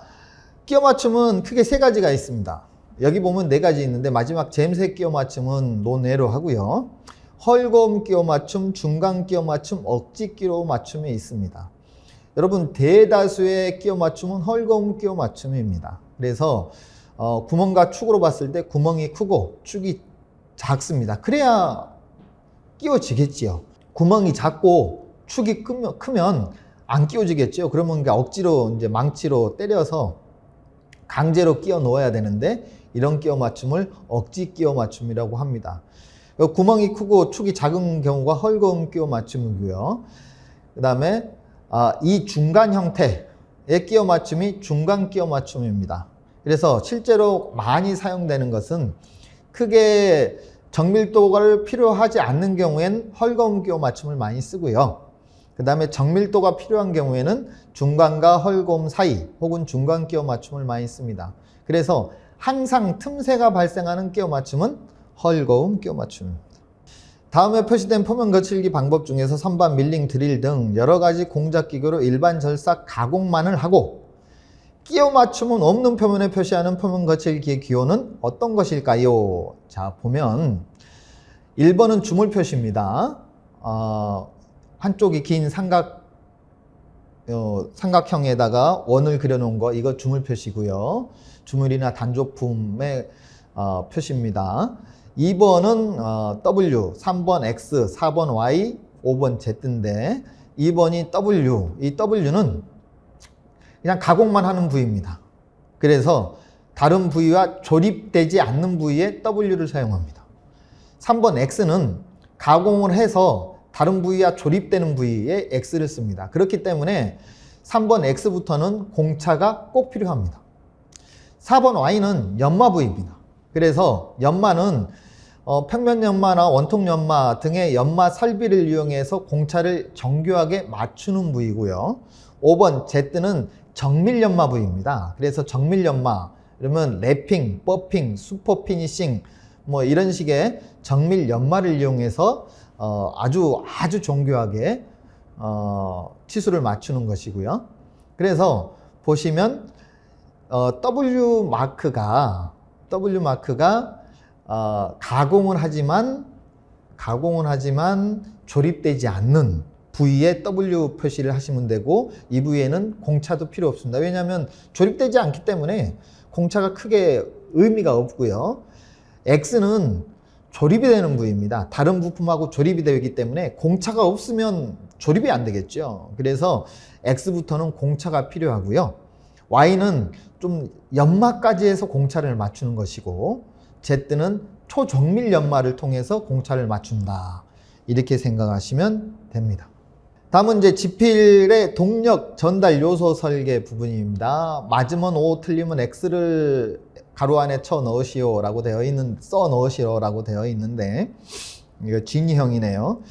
끼워 맞춤은 크게 세 가지가 있습니다. 여기 보면 네 가지 있는데 마지막 잼새 끼워 맞춤은 논외로 하고요. 헐거움 끼워 맞춤, 중간 끼워 맞춤, 억지 끼워 맞춤이 있습니다. 여러분, 대다수의 끼워 맞춤은 헐거움 끼워 맞춤입니다. 그래서 구멍과 축으로 봤을 때 구멍이 크고 축이 작습니다. 그래야 끼워지겠지요. 구멍이 작고 축이 크면 안 끼워지겠죠. 그러면 억지로 이제 망치로 때려서 강제로 끼워 넣어야 되는데, 이런 끼워 맞춤을 억지 끼워 맞춤이라고 합니다. 구멍이 크고 축이 작은 경우가 헐거움 끼워 맞춤이고요. 그 다음에 이 중간 형태의 끼워 맞춤이 중간 끼워 맞춤입니다. 그래서 실제로 많이 사용되는 것은 크게 정밀도가 필요하지 않는 경우엔 헐거움 끼워 맞춤을 많이 쓰고요. 그 다음에 정밀도가 필요한 경우에는 중간과 헐곰 사이 혹은 중간 끼워 맞춤을 많이 씁니다. 그래서 항상 틈새가 발생하는 끼워 맞춤은 헐거움 끼워 맞춤입니다. 다음에 표시된 표면 거칠기 방법 중에서 선반, 밀링, 드릴 등 여러 가지 공작 기교로 일반 절삭 가공만을 하고 끼워 맞춤은 없는 표면에 표시하는 표면 거칠기의 기호는 어떤 것일까요? 자, 보면 1번은 주물 표시입니다. 한쪽이 긴 삼각형에다가 원을 그려놓은 거, 이거 주물 표시고요. 주물이나 단조품의 표시입니다. 2번은 W, 3번 X, 4번 Y, 5번 Z인데 2번이 W, 이 W는 그냥 가공만 하는 부위입니다. 그래서 다른 부위와 조립되지 않는 부위에 W를 사용합니다. 3번 X는 가공을 해서 다른 부위와 조립되는 부위에 X를 씁니다. 그렇기 때문에 3번 X부터는 공차가 꼭 필요합니다. 4번 Y는 연마 부위입니다. 그래서 연마는 평면 연마나 원통 연마 등의 연마 설비를 이용해서 공차를 정교하게 맞추는 부위고요. 5번 Z는 정밀 연마 부위입니다. 그래서 정밀 연마, 그러면 랩핑, 버핑, 슈퍼 피니싱 뭐 이런 식의 정밀 연마를 이용해서 아주 정교하게 치수를 맞추는 것이고요. 그래서 보시면 W 마크가 가공을 하지만 조립되지 않는 부위에 W 표시를 하시면 되고, 이 부위에는 공차도 필요 없습니다. 왜냐하면 조립되지 않기 때문에 공차가 크게 의미가 없고요. X는 조립이 되는 부위입니다. 다른 부품하고 조립이 되기 때문에 공차가 없으면 조립이 안 되겠죠. 그래서 X부터는 공차가 필요하고요. Y는 좀 연마까지 해서 공차를 맞추는 것이고, Z는 초정밀 연마를 통해서 공차를 맞춘다. 이렇게 생각하시면 됩니다. 다음은 이제 지필의 동력 전달 요소 설계 부분입니다. 맞으면 O, 틀리면 X를 가로 안에 쳐 넣으시오 라고 써 넣으시오 라고 되어 있는데, 이거 진이형이네요.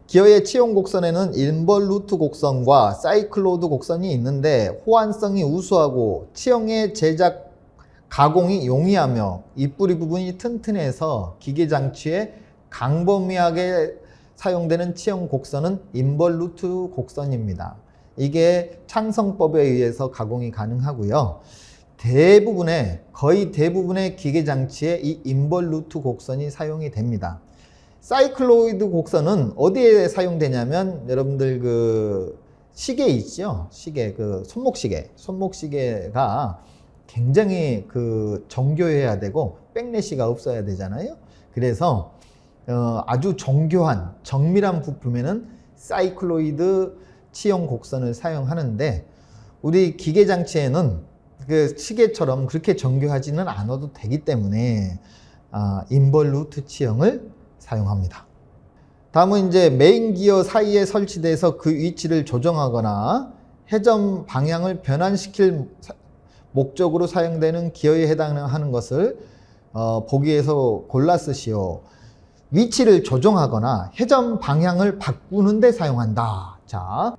기어의 치용 곡선에는 인벌루트 곡선과 사이클로이드 곡선이 있는데 호환성이 우수하고 치형의 제작 가공이 용이하며 입뿌리 부분이 튼튼해서 기계장치에 광범위하게 사용되는 치형 곡선은 인벌루트 곡선입니다. 이게 창성법에 의해서 가공이 가능하고요. 거의 대부분의 기계장치에 이 인벌루트 곡선이 사용이 됩니다. 사이클로이드 곡선은 어디에 사용되냐면, 여러분들 그 시계 있죠? 시계, 그 손목시계가 굉장히 그 정교해야 되고 백래시가 없어야 되잖아요. 그래서 아주 정교한 정밀한 부품에는 사이클로이드 치형 곡선을 사용하는데, 우리 기계장치에는 그 시계처럼 그렇게 정교하지는 않아도 되기 때문에 인벌루트 치형을 사용합니다. 다음은 이제 메인 기어 사이에 설치돼서 그 위치를 조정하거나 회전 방향을 변환시킬 목적으로 사용되는 기어에 해당하는 것을 보기에서 골라 쓰시오. 위치를 조정하거나 회전 방향을 바꾸는 데 사용한다. 자,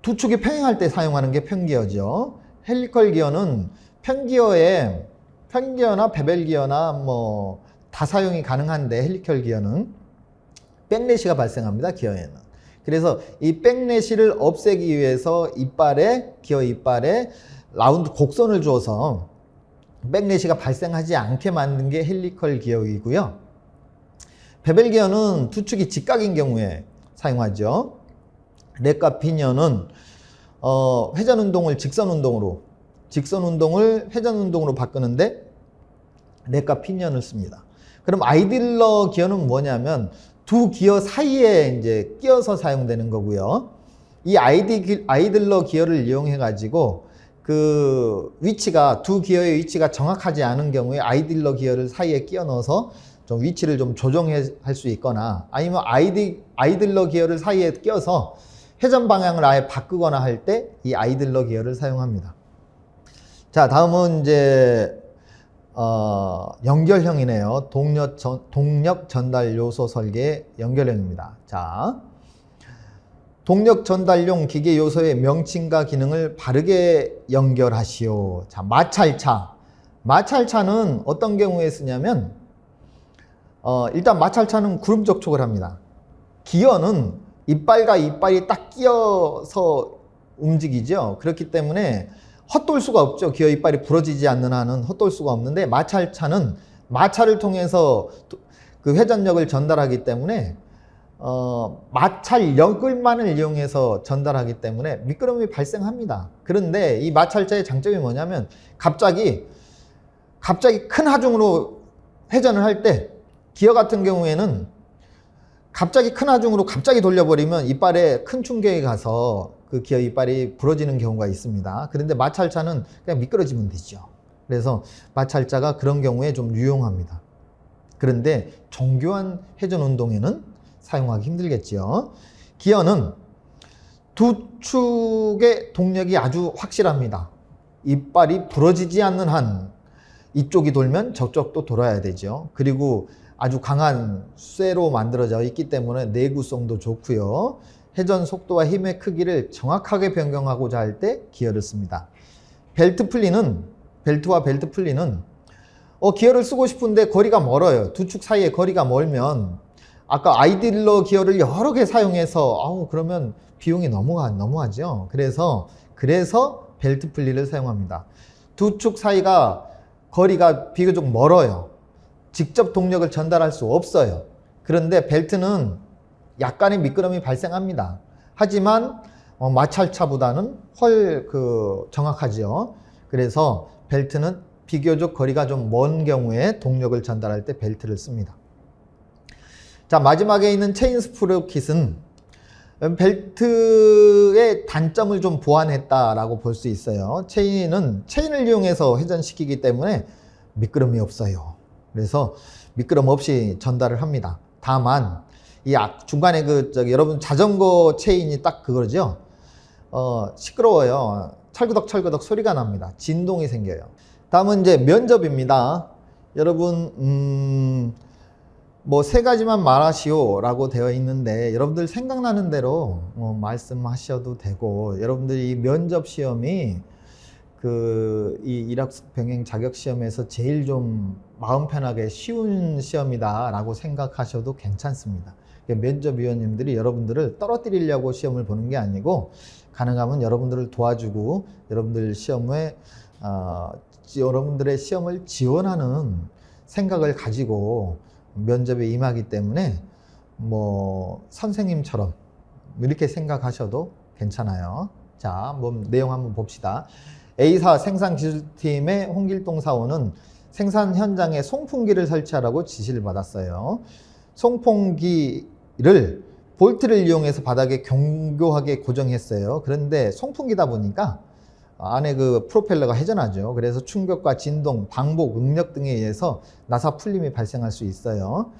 두 축이 평행할 때 사용하는 게 편기어죠. 헬리컬 기어는 편기어나 베벨 기어나 뭐 다 사용이 가능한데, 헬리컬 기어는 백래시가 발생합니다. 기어에는. 그래서 이 백래시를 없애기 위해서 기어 이빨에 라운드 곡선을 주어서 백래시가 발생하지 않게 만든 게 헬리컬 기어이고요. 베벨 기어는 두 축이 직각인 경우에 사용하죠. 렉과 피니어는 회전 운동을 직선 운동을 회전 운동으로 바꾸는데 렉과 피니언을 씁니다. 그럼 아이들러 기어는 뭐냐면 두 기어 사이에 이제 끼어서 사용되는 거고요. 이 아이들러 기어를 이용해 가지고 그 위치가, 두 기어의 위치가 정확하지 않은 경우에 아이들러 기어를 사이에 끼워 넣어서 좀 위치를 좀 조정할 수 있거나, 아니면 아이들러 기어를 사이에 끼워서 회전 방향을 아예 바꾸거나 할 때 이 아이들러 기어를 사용합니다. 자, 다음은 이제 연결형이네요. 동력 전달 요소 설계 연결형입니다. 자, 동력 전달용 기계 요소의 명칭과 기능을 바르게 연결하시오. 자, 마찰차. 마찰차는 어떤 경우에 쓰냐면, 일단 마찰차는 구름 접촉을 합니다. 기어는 이빨과 이빨이 딱 끼어서 움직이죠. 그렇기 때문에 헛돌 수가 없죠. 기어 이빨이 부러지지 않는 한은 헛돌 수가 없는데, 마찰차는 마찰을 통해서 그 회전력을 전달하기 때문에 마찰력을만을 이용해서 전달하기 때문에 미끄럼이 발생합니다. 그런데 이 마찰차의 장점이 뭐냐면 갑자기 큰 하중으로 회전을 할 때, 기어 같은 경우에는 갑자기 큰 하중으로 갑자기 돌려버리면 이빨에 큰 충격이 가서 그 기어 이빨이 부러지는 경우가 있습니다. 그런데 마찰차는 그냥 미끄러지면 되죠. 그래서 마찰차가 그런 경우에 좀 유용합니다. 그런데 정교한 회전 운동에는 사용하기 힘들겠지요. 기어는 두 축의 동력이 아주 확실합니다. 이빨이 부러지지 않는 한 이쪽이 돌면 저쪽도 돌아야 되죠. 그리고 아주 강한 쇠로 만들어져 있기 때문에 내구성도 좋고요. 회전 속도와 힘의 크기를 정확하게 변경하고자 할 때 기어를 씁니다. 벨트와 벨트 풀리는 기어를 쓰고 싶은데 거리가 멀어요. 두 축 사이에 거리가 멀면 아까 아이딜러 기어를 여러 개 사용해서 그러면 비용이 너무하죠. 그래서 벨트 풀리를 사용합니다. 두 축 사이가 거리가 비교적 멀어요. 직접 동력을 전달할 수 없어요. 그런데 벨트는 약간의 미끄럼이 발생합니다. 하지만 마찰차보다는 정확하죠. 그래서 벨트는 비교적 거리가 좀 먼 경우에 동력을 전달할 때 벨트를 씁니다. 자, 마지막에 있는 체인 스프루 킷은 벨트의 단점을 좀 보완했다라고 볼 수 있어요. 체인을 이용해서 회전시키기 때문에 미끄럼이 없어요. 그래서 미끄럼 없이 전달을 합니다. 다만 이 중간에 여러분 자전거 체인이 딱 그거죠. 시끄러워요. 철그덕 소리가 납니다. 진동이 생겨요. 다음은 이제 면접입니다. 여러분 뭐 세 가지만 말하시오라고 되어 있는데 여러분들 생각나는 대로 말씀하셔도 되고, 여러분들이 이 면접 시험이 이 일학습 병행 자격 시험에서 제일 좀 마음 편하게 쉬운 시험이다라고 생각하셔도 괜찮습니다. 면접위원님들이 여러분들을 떨어뜨리려고 시험을 보는 게 아니고, 가능하면 여러분들을 도와주고 여러분들의 시험을 지원하는 생각을 가지고 면접에 임하기 때문에 선생님처럼 이렇게 생각하셔도 괜찮아요. 자, 내용 한번 봅시다. A사 생산기술팀의 홍길동 사원은 생산 현장에 송풍기를 설치하라고 지시를 받았어요. 송풍기를 볼트를 이용해서 바닥에 견고하게 고정했어요. 그런데 송풍기다 보니까 안에 그 프로펠러가 회전하죠. 그래서 충격과 진동, 방복, 응력 등에 의해서 나사 풀림이 발생할 수 있어요.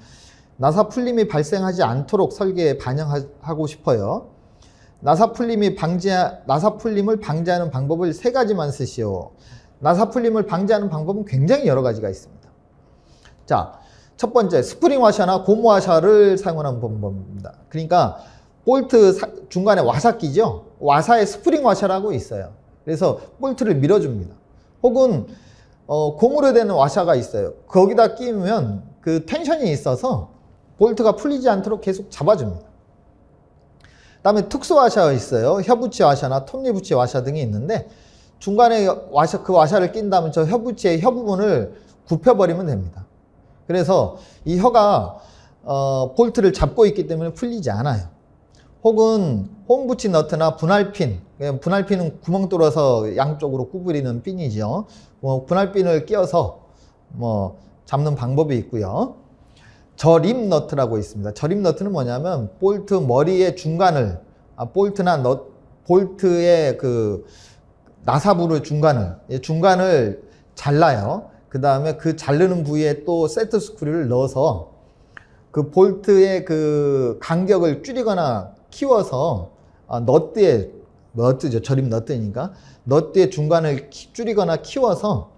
나사 풀림이 발생하지 않도록 설계에 반영하고 싶어요. 나사 풀림을 방지하는 방법을 세 가지만 쓰시오. 나사 풀림을 방지하는 방법은 굉장히 여러 가지가 있습니다. 자, 첫 번째, 스프링 와샤나 고무 와샤를 사용하는 방법입니다. 그러니까 볼트 중간에 와사 끼죠. 와사에 스프링 와샤라고 있어요. 그래서 볼트를 밀어줍니다. 혹은 고무로 되는 와샤가 있어요. 거기다 끼우면 그 텐션이 있어서 볼트가 풀리지 않도록 계속 잡아줍니다. 다음에 특수 와샤가 있어요. 혀붙이 와샤나 톱니붙이 와샤 등이 있는데, 중간에 그 와샤를 낀 다음에 저 혀붙이의 혀 부분을 굽혀버리면 됩니다. 그래서 이 혀가 볼트를 잡고 있기 때문에 풀리지 않아요. 혹은 홈붙이 너트나 분할핀은 구멍 뚫어서 양쪽으로 구부리는 핀이죠. 분할핀을 끼워서 잡는 방법이 있고요. 저림 너트라고 있습니다. 저림 너트는 뭐냐면 볼트 머리의 중간을 볼트의 그 나사부의 중간을 잘라요. 그 다음에 그 자르는 부위에 또 세트 스크류를 넣어서 그 볼트의 그 간격을 줄이거나 키워서 너트죠. 저림 너트니까 너트의 중간을 줄이거나 키워서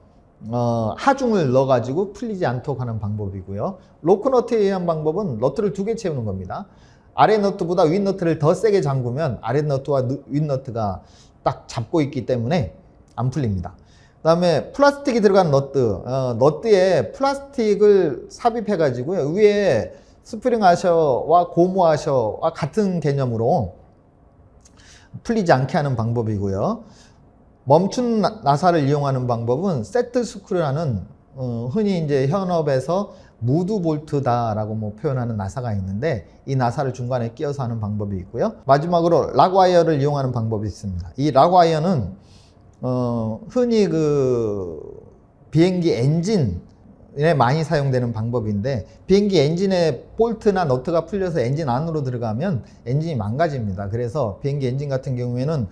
하중을 넣어가지고 풀리지 않도록 하는 방법이고요. 로크 너트에 의한 방법은 너트를 2개 채우는 겁니다. 아래 너트보다 윗 너트를 더 세게 잠그면 아래 너트와 윗 너트가 딱 잡고 있기 때문에 안 풀립니다. 그 다음에 플라스틱이 들어간 너트, 너트에 플라스틱을 삽입해 가지고요, 위에 스프링 와셔와 고무 와셔와 같은 개념으로 풀리지 않게 하는 방법이고요. 멈춘 나사를 이용하는 방법은 세트 스크류라는 흔히 이제 현업에서 무드 볼트다라고 뭐 표현하는 나사가 있는데, 이 나사를 중간에 끼워서 하는 방법이 있고요. 마지막으로 락와이어를 이용하는 방법이 있습니다. 이 락와이어는 흔히 그 비행기 엔진에 많이 사용되는 방법인데, 비행기 엔진에 볼트나 너트가 풀려서 엔진 안으로 들어가면 엔진이 망가집니다. 그래서 비행기 엔진 같은 경우에는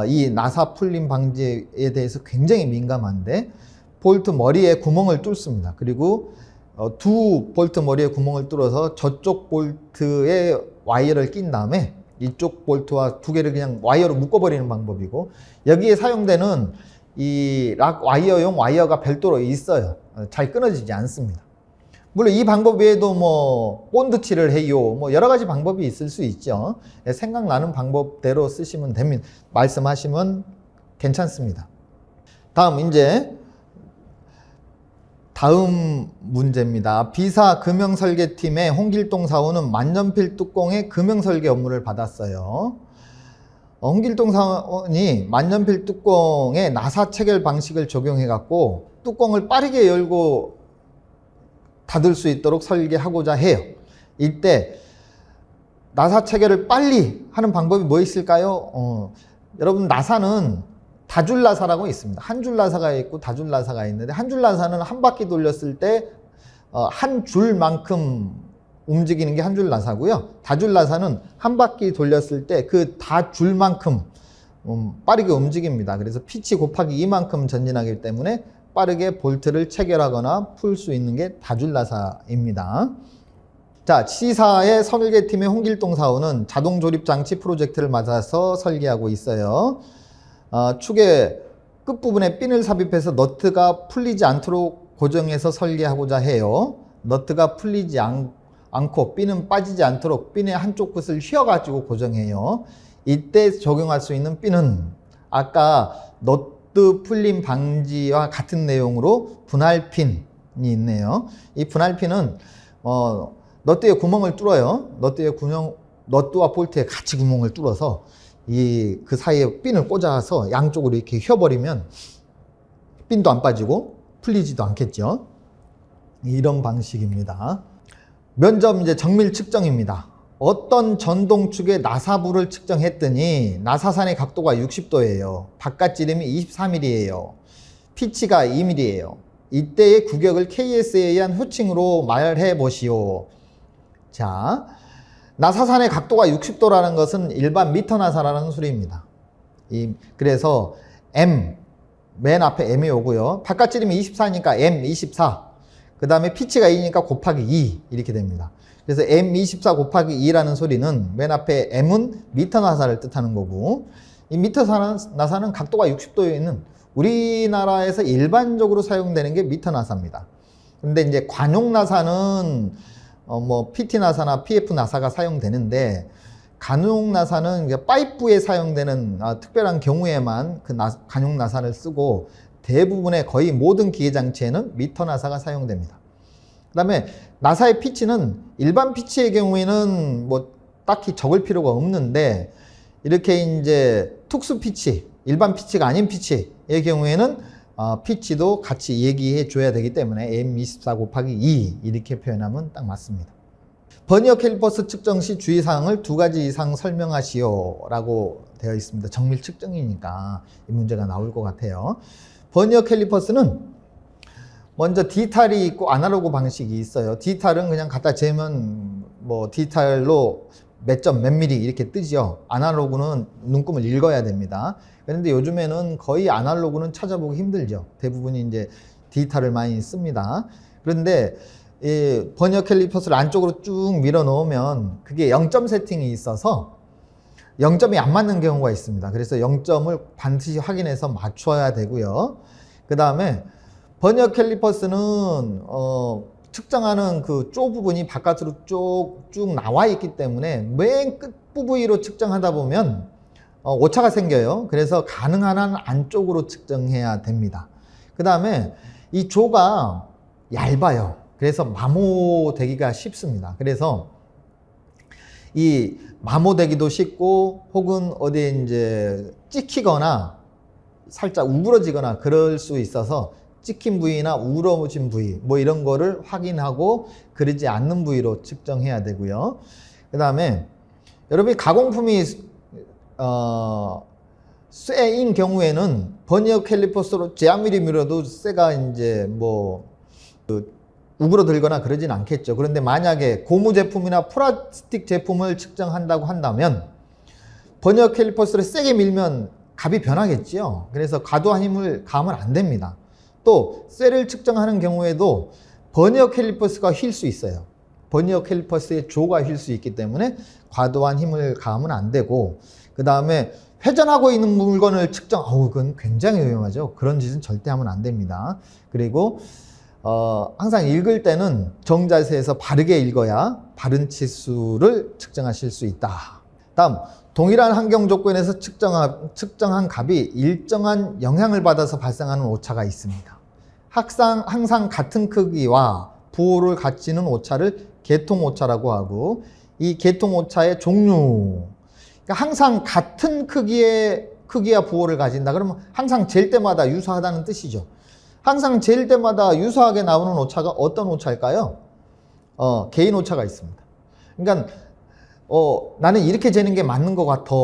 이 나사 풀림 방지에 대해서 굉장히 민감한데, 볼트 머리에 구멍을 뚫습니다. 그리고 두 볼트 머리에 구멍을 뚫어서 저쪽 볼트에 와이어를 낀 다음에 이쪽 볼트와 두 개를 그냥 와이어로 묶어버리는 방법이고, 여기에 사용되는 이 락 와이어용 와이어가 별도로 있어요. 잘 끊어지지 않습니다. 물론 이 방법 외에도 뭐 본드칠을 해요, 뭐 여러 가지 방법이 있을 수 있죠. 생각나는 방법대로 쓰시면 됩니다. 말씀하시면 괜찮습니다. 다음 문제입니다. 비사 금형설계팀의 홍길동 사원은 만년필 뚜껑의 금형설계 업무를 받았어요. 홍길동 사원이 만년필 뚜껑에 나사 체결 방식을 적용해 갖고 뚜껑을 빠르게 열고 닫을 수 있도록 설계하고자 해요. 이때 나사 체결을 빨리 하는 방법이 뭐 있을까요? 여러분, 나사는 다줄 나사라고 있습니다. 한 줄 나사가 있고 다줄 나사가 있는데, 한 줄 나사는 한 바퀴 돌렸을 때 한 줄만큼 움직이는 게 한 줄 나사고요. 다줄 나사는 한 바퀴 돌렸을 때 그 다 줄만큼 빠르게 움직입니다. 그래서 피치 곱하기 2만큼 전진하기 때문에 빠르게 볼트를 체결하거나 풀 수 있는 게 다줄 나사입니다. 자, C사의 설계팀의 홍길동 사원은 자동 조립 장치 프로젝트를 맡아서 설계하고 있어요. 축의 끝부분에 핀을 삽입해서 너트가 풀리지 않도록 고정해서 설계하고자 해요. 너트가 풀리지 않고 핀은 빠지지 않도록 핀의 한쪽 끝을 휘어가지고 고정해요. 이때 적용할 수 있는 핀은 아까 너트 풀림 방지와 같은 내용으로 분할핀이 있네요. 이 분할핀은 너트에 구멍을 뚫어요. 너트와 볼트에 같이 구멍을 뚫어서 그 사이에 핀을 꽂아서 양쪽으로 이렇게 휘어버리면 핀도 안 빠지고 풀리지도 않겠죠. 이런 방식입니다. 면접 이제 정밀 측정입니다. 어떤 전동축의 나사부를 측정했더니 나사산의 각도가 60도예요. 바깥지름이 23mm예요. 피치가 2mm예요. 이때의 구격을 KS에 의한 호칭으로 말해 보시오. 자, 나사산의 각도가 60도라는 것은 일반 미터 나사라는 소리입니다. 그래서 M, 맨 앞에 M이 오고요. 바깥지름이 24니까 M24. 그 다음에 피치가 2니까 곱하기 2 이렇게 됩니다. 그래서 M24 곱하기 2라는 소리는 맨 앞에 M은 미터 나사를 뜻하는 거고, 이 미터 나사는 각도가 60도에 있는 우리나라에서 일반적으로 사용되는 게 미터 나사입니다. 근데 이제 관용 나사는 뭐 PT 나사나 PF 나사가 사용되는데, 관용 나사는 이제 파이프에 사용되는 특별한 경우에만 그 관용 나사를 쓰고, 대부분의 거의 모든 기계 장치에는 미터 나사가 사용됩니다. 그 다음에 나사의 피치는 일반 피치의 경우에는 뭐 딱히 적을 필요가 없는데, 이렇게 이제 특수 피치, 일반 피치가 아닌 피치의 경우에는 피치도 같이 얘기해 줘야 되기 때문에 M24 곱하기 2 이렇게 표현하면 딱 맞습니다. 버니어 캘리퍼스 측정 시 주의사항을 2가지 이상 설명하시오 라고 되어 있습니다. 정밀 측정이니까 이 문제가 나올 것 같아요. 버니어 캘리퍼스는 먼저 디지털이 있고 아날로그 방식이 있어요. 디지털은 그냥 갖다 재면 뭐 디지털로 몇 점 몇 미리 이렇게 뜨죠. 아날로그는 눈금을 읽어야 됩니다. 그런데 요즘에는 거의 아날로그는 찾아보기 힘들죠. 대부분이 이제 디지털을 많이 씁니다. 그런데 이 버니어 캘리퍼스를 안쪽으로 쭉 밀어 넣으면 그게 0점 세팅이 있어서 0점이 안 맞는 경우가 있습니다. 그래서 0점을 반드시 확인해서 맞춰야 되고요. 그 다음에 버니어 캘리퍼스는 측정하는 그 쪼 부분이 바깥으로 쭉 나와 있기 때문에 맨 끝 부위로 측정하다 보면 오차가 생겨요. 그래서 가능한 한 안쪽으로 측정해야 됩니다. 그 다음에 이 조가 얇아요. 그래서 마모되기가 쉽습니다. 그래서 이 마모되기도 쉽고 혹은 어디에 이제 찍히거나 살짝 우그러지거나 그럴 수 있어서 찍힌 부위나 우그러진 부위 뭐 이런 거를 확인하고 그러지 않는 부위로 측정해야 되고요. 그 다음에 여러분이 가공품이 쇠인 경우에는 버니어 캘리퍼스로 제한미리 밀어도 쇠가 이제 뭐 우그러들거나 그러진 않겠죠. 그런데 만약에 고무 제품이나 플라스틱 제품을 측정한다고 한다면 버니어 캘리퍼스를 세게 밀면 값이 변하겠죠. 그래서 과도한 힘을 가하면 안 됩니다. 또 쇠를 측정하는 경우에도 버니어 캘리퍼스가 휠 수 있어요. 버니어 캘리퍼스의 조가 휠 수 있기 때문에 과도한 힘을 가하면 안 되고, 그 다음에 회전하고 있는 물건을 그건 굉장히 위험하죠. 그런 짓은 절대 하면 안 됩니다. 그리고 항상 읽을 때는 정자세에서 바르게 읽어야 바른 치수를 측정하실 수 있다. 다음, 동일한 환경 조건에서 측정한 값이 일정한 영향을 받아서 발생하는 오차가 있습니다. 항상 같은 크기와 부호를 갖추는 오차를 계통오차라고 하고, 이 계통오차의 종류, 그러니까 항상 같은 크기와 부호를 가진다. 그러면 항상 잴 때마다 유사하다는 뜻이죠. 항상 잴 때마다 유사하게 나오는 오차가 어떤 오차일까요? 개인 오차가 있습니다. 그러니까 나는 이렇게 재는 게 맞는 것 같아.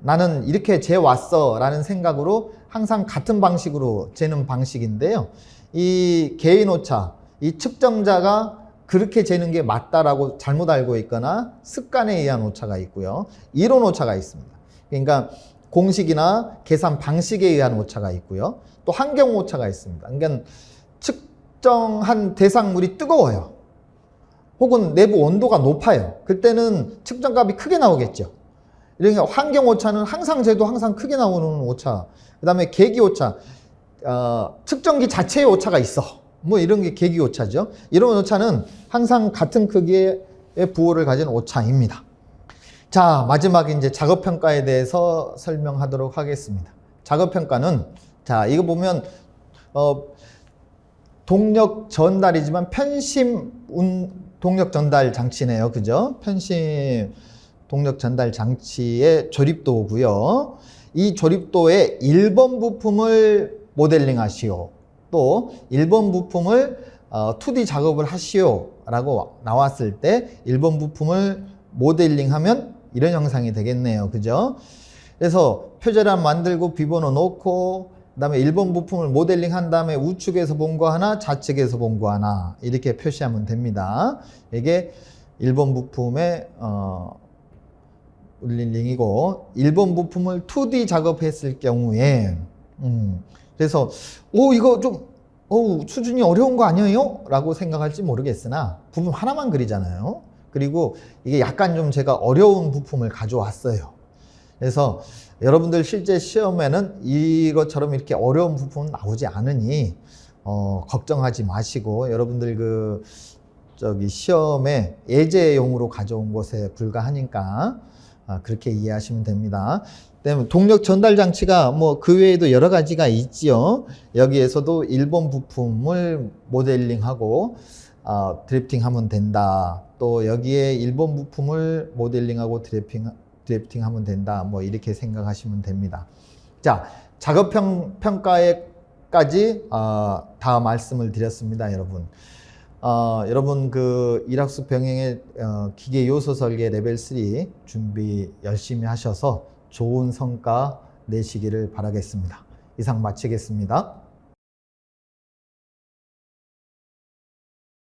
나는 이렇게 재왔어 라는 생각으로 항상 같은 방식으로 재는 방식인데요. 이 개인 오차, 이 측정자가 그렇게 재는 게 맞다라고 잘못 알고 있거나 습관에 의한 오차가 있고요. 이론 오차가 있습니다. 그러니까 공식이나 계산 방식에 의한 오차가 있고요. 또 환경 오차가 있습니다. 그러니까 측정한 대상물이 뜨거워요. 혹은 내부 온도가 높아요. 그때는 측정값이 크게 나오겠죠. 그러니까 환경 오차는 항상 재도 항상 크게 나오는 오차. 그 다음에 계기 오차. 측정기 자체의 오차가 있어. 뭐 이런 게 계기 오차죠. 이런 오차는 항상 같은 크기의 부호를 가진 오차입니다. 자, 마지막에 이제 작업평가에 대해서 설명하도록 하겠습니다. 작업평가는, 자, 이거 보면, 동력 전달이지만 편심 동력 전달 장치네요. 그죠? 편심 동력 전달 장치의 조립도고요. 이 조립도의 1번 부품을 모델링 하시오. 또 1번 부품을 2D 작업을 하시오 라고 나왔을 때 1번 부품을 모델링하면 이런 형상이 되겠네요. 그죠? 그래서 표절함 만들고 비번호 놓고 그 다음에 1번 부품을 모델링 한 다음에 우측에서 본 거 하나, 좌측에서 본 거 하나 이렇게 표시하면 됩니다. 이게 1번 부품의 모델링이고 1번 부품을 2D 작업했을 경우에 그래서 이거 좀 수준이 어려운 거 아니에요? 라고 생각할지 모르겠으나 부품 하나만 그리잖아요. 그리고 이게 약간 좀 제가 어려운 부품을 가져왔어요. 그래서 여러분들 실제 시험에는 이것처럼 이렇게 어려운 부품은 나오지 않으니 걱정하지 마시고 여러분들 시험에 예제용으로 가져온 것에 불과하니까 그렇게 이해하시면 됩니다. 때문에 동력 전달 장치가 뭐 그 외에도 여러 가지가 있지요. 여기에서도 1번 부품을 모델링하고 드래프팅하면 된다. 또 여기에 1번 부품을 모델링하고 드래프팅하면 된다. 뭐 이렇게 생각하시면 됩니다. 자, 작업 평가에까지 다 말씀을 드렸습니다, 여러분. 여러분 일학습 병행의 기계 요소 설계 레벨 3 준비 열심히 하셔서 좋은 성과 내시기를 바라겠습니다. 이상 마치겠습니다.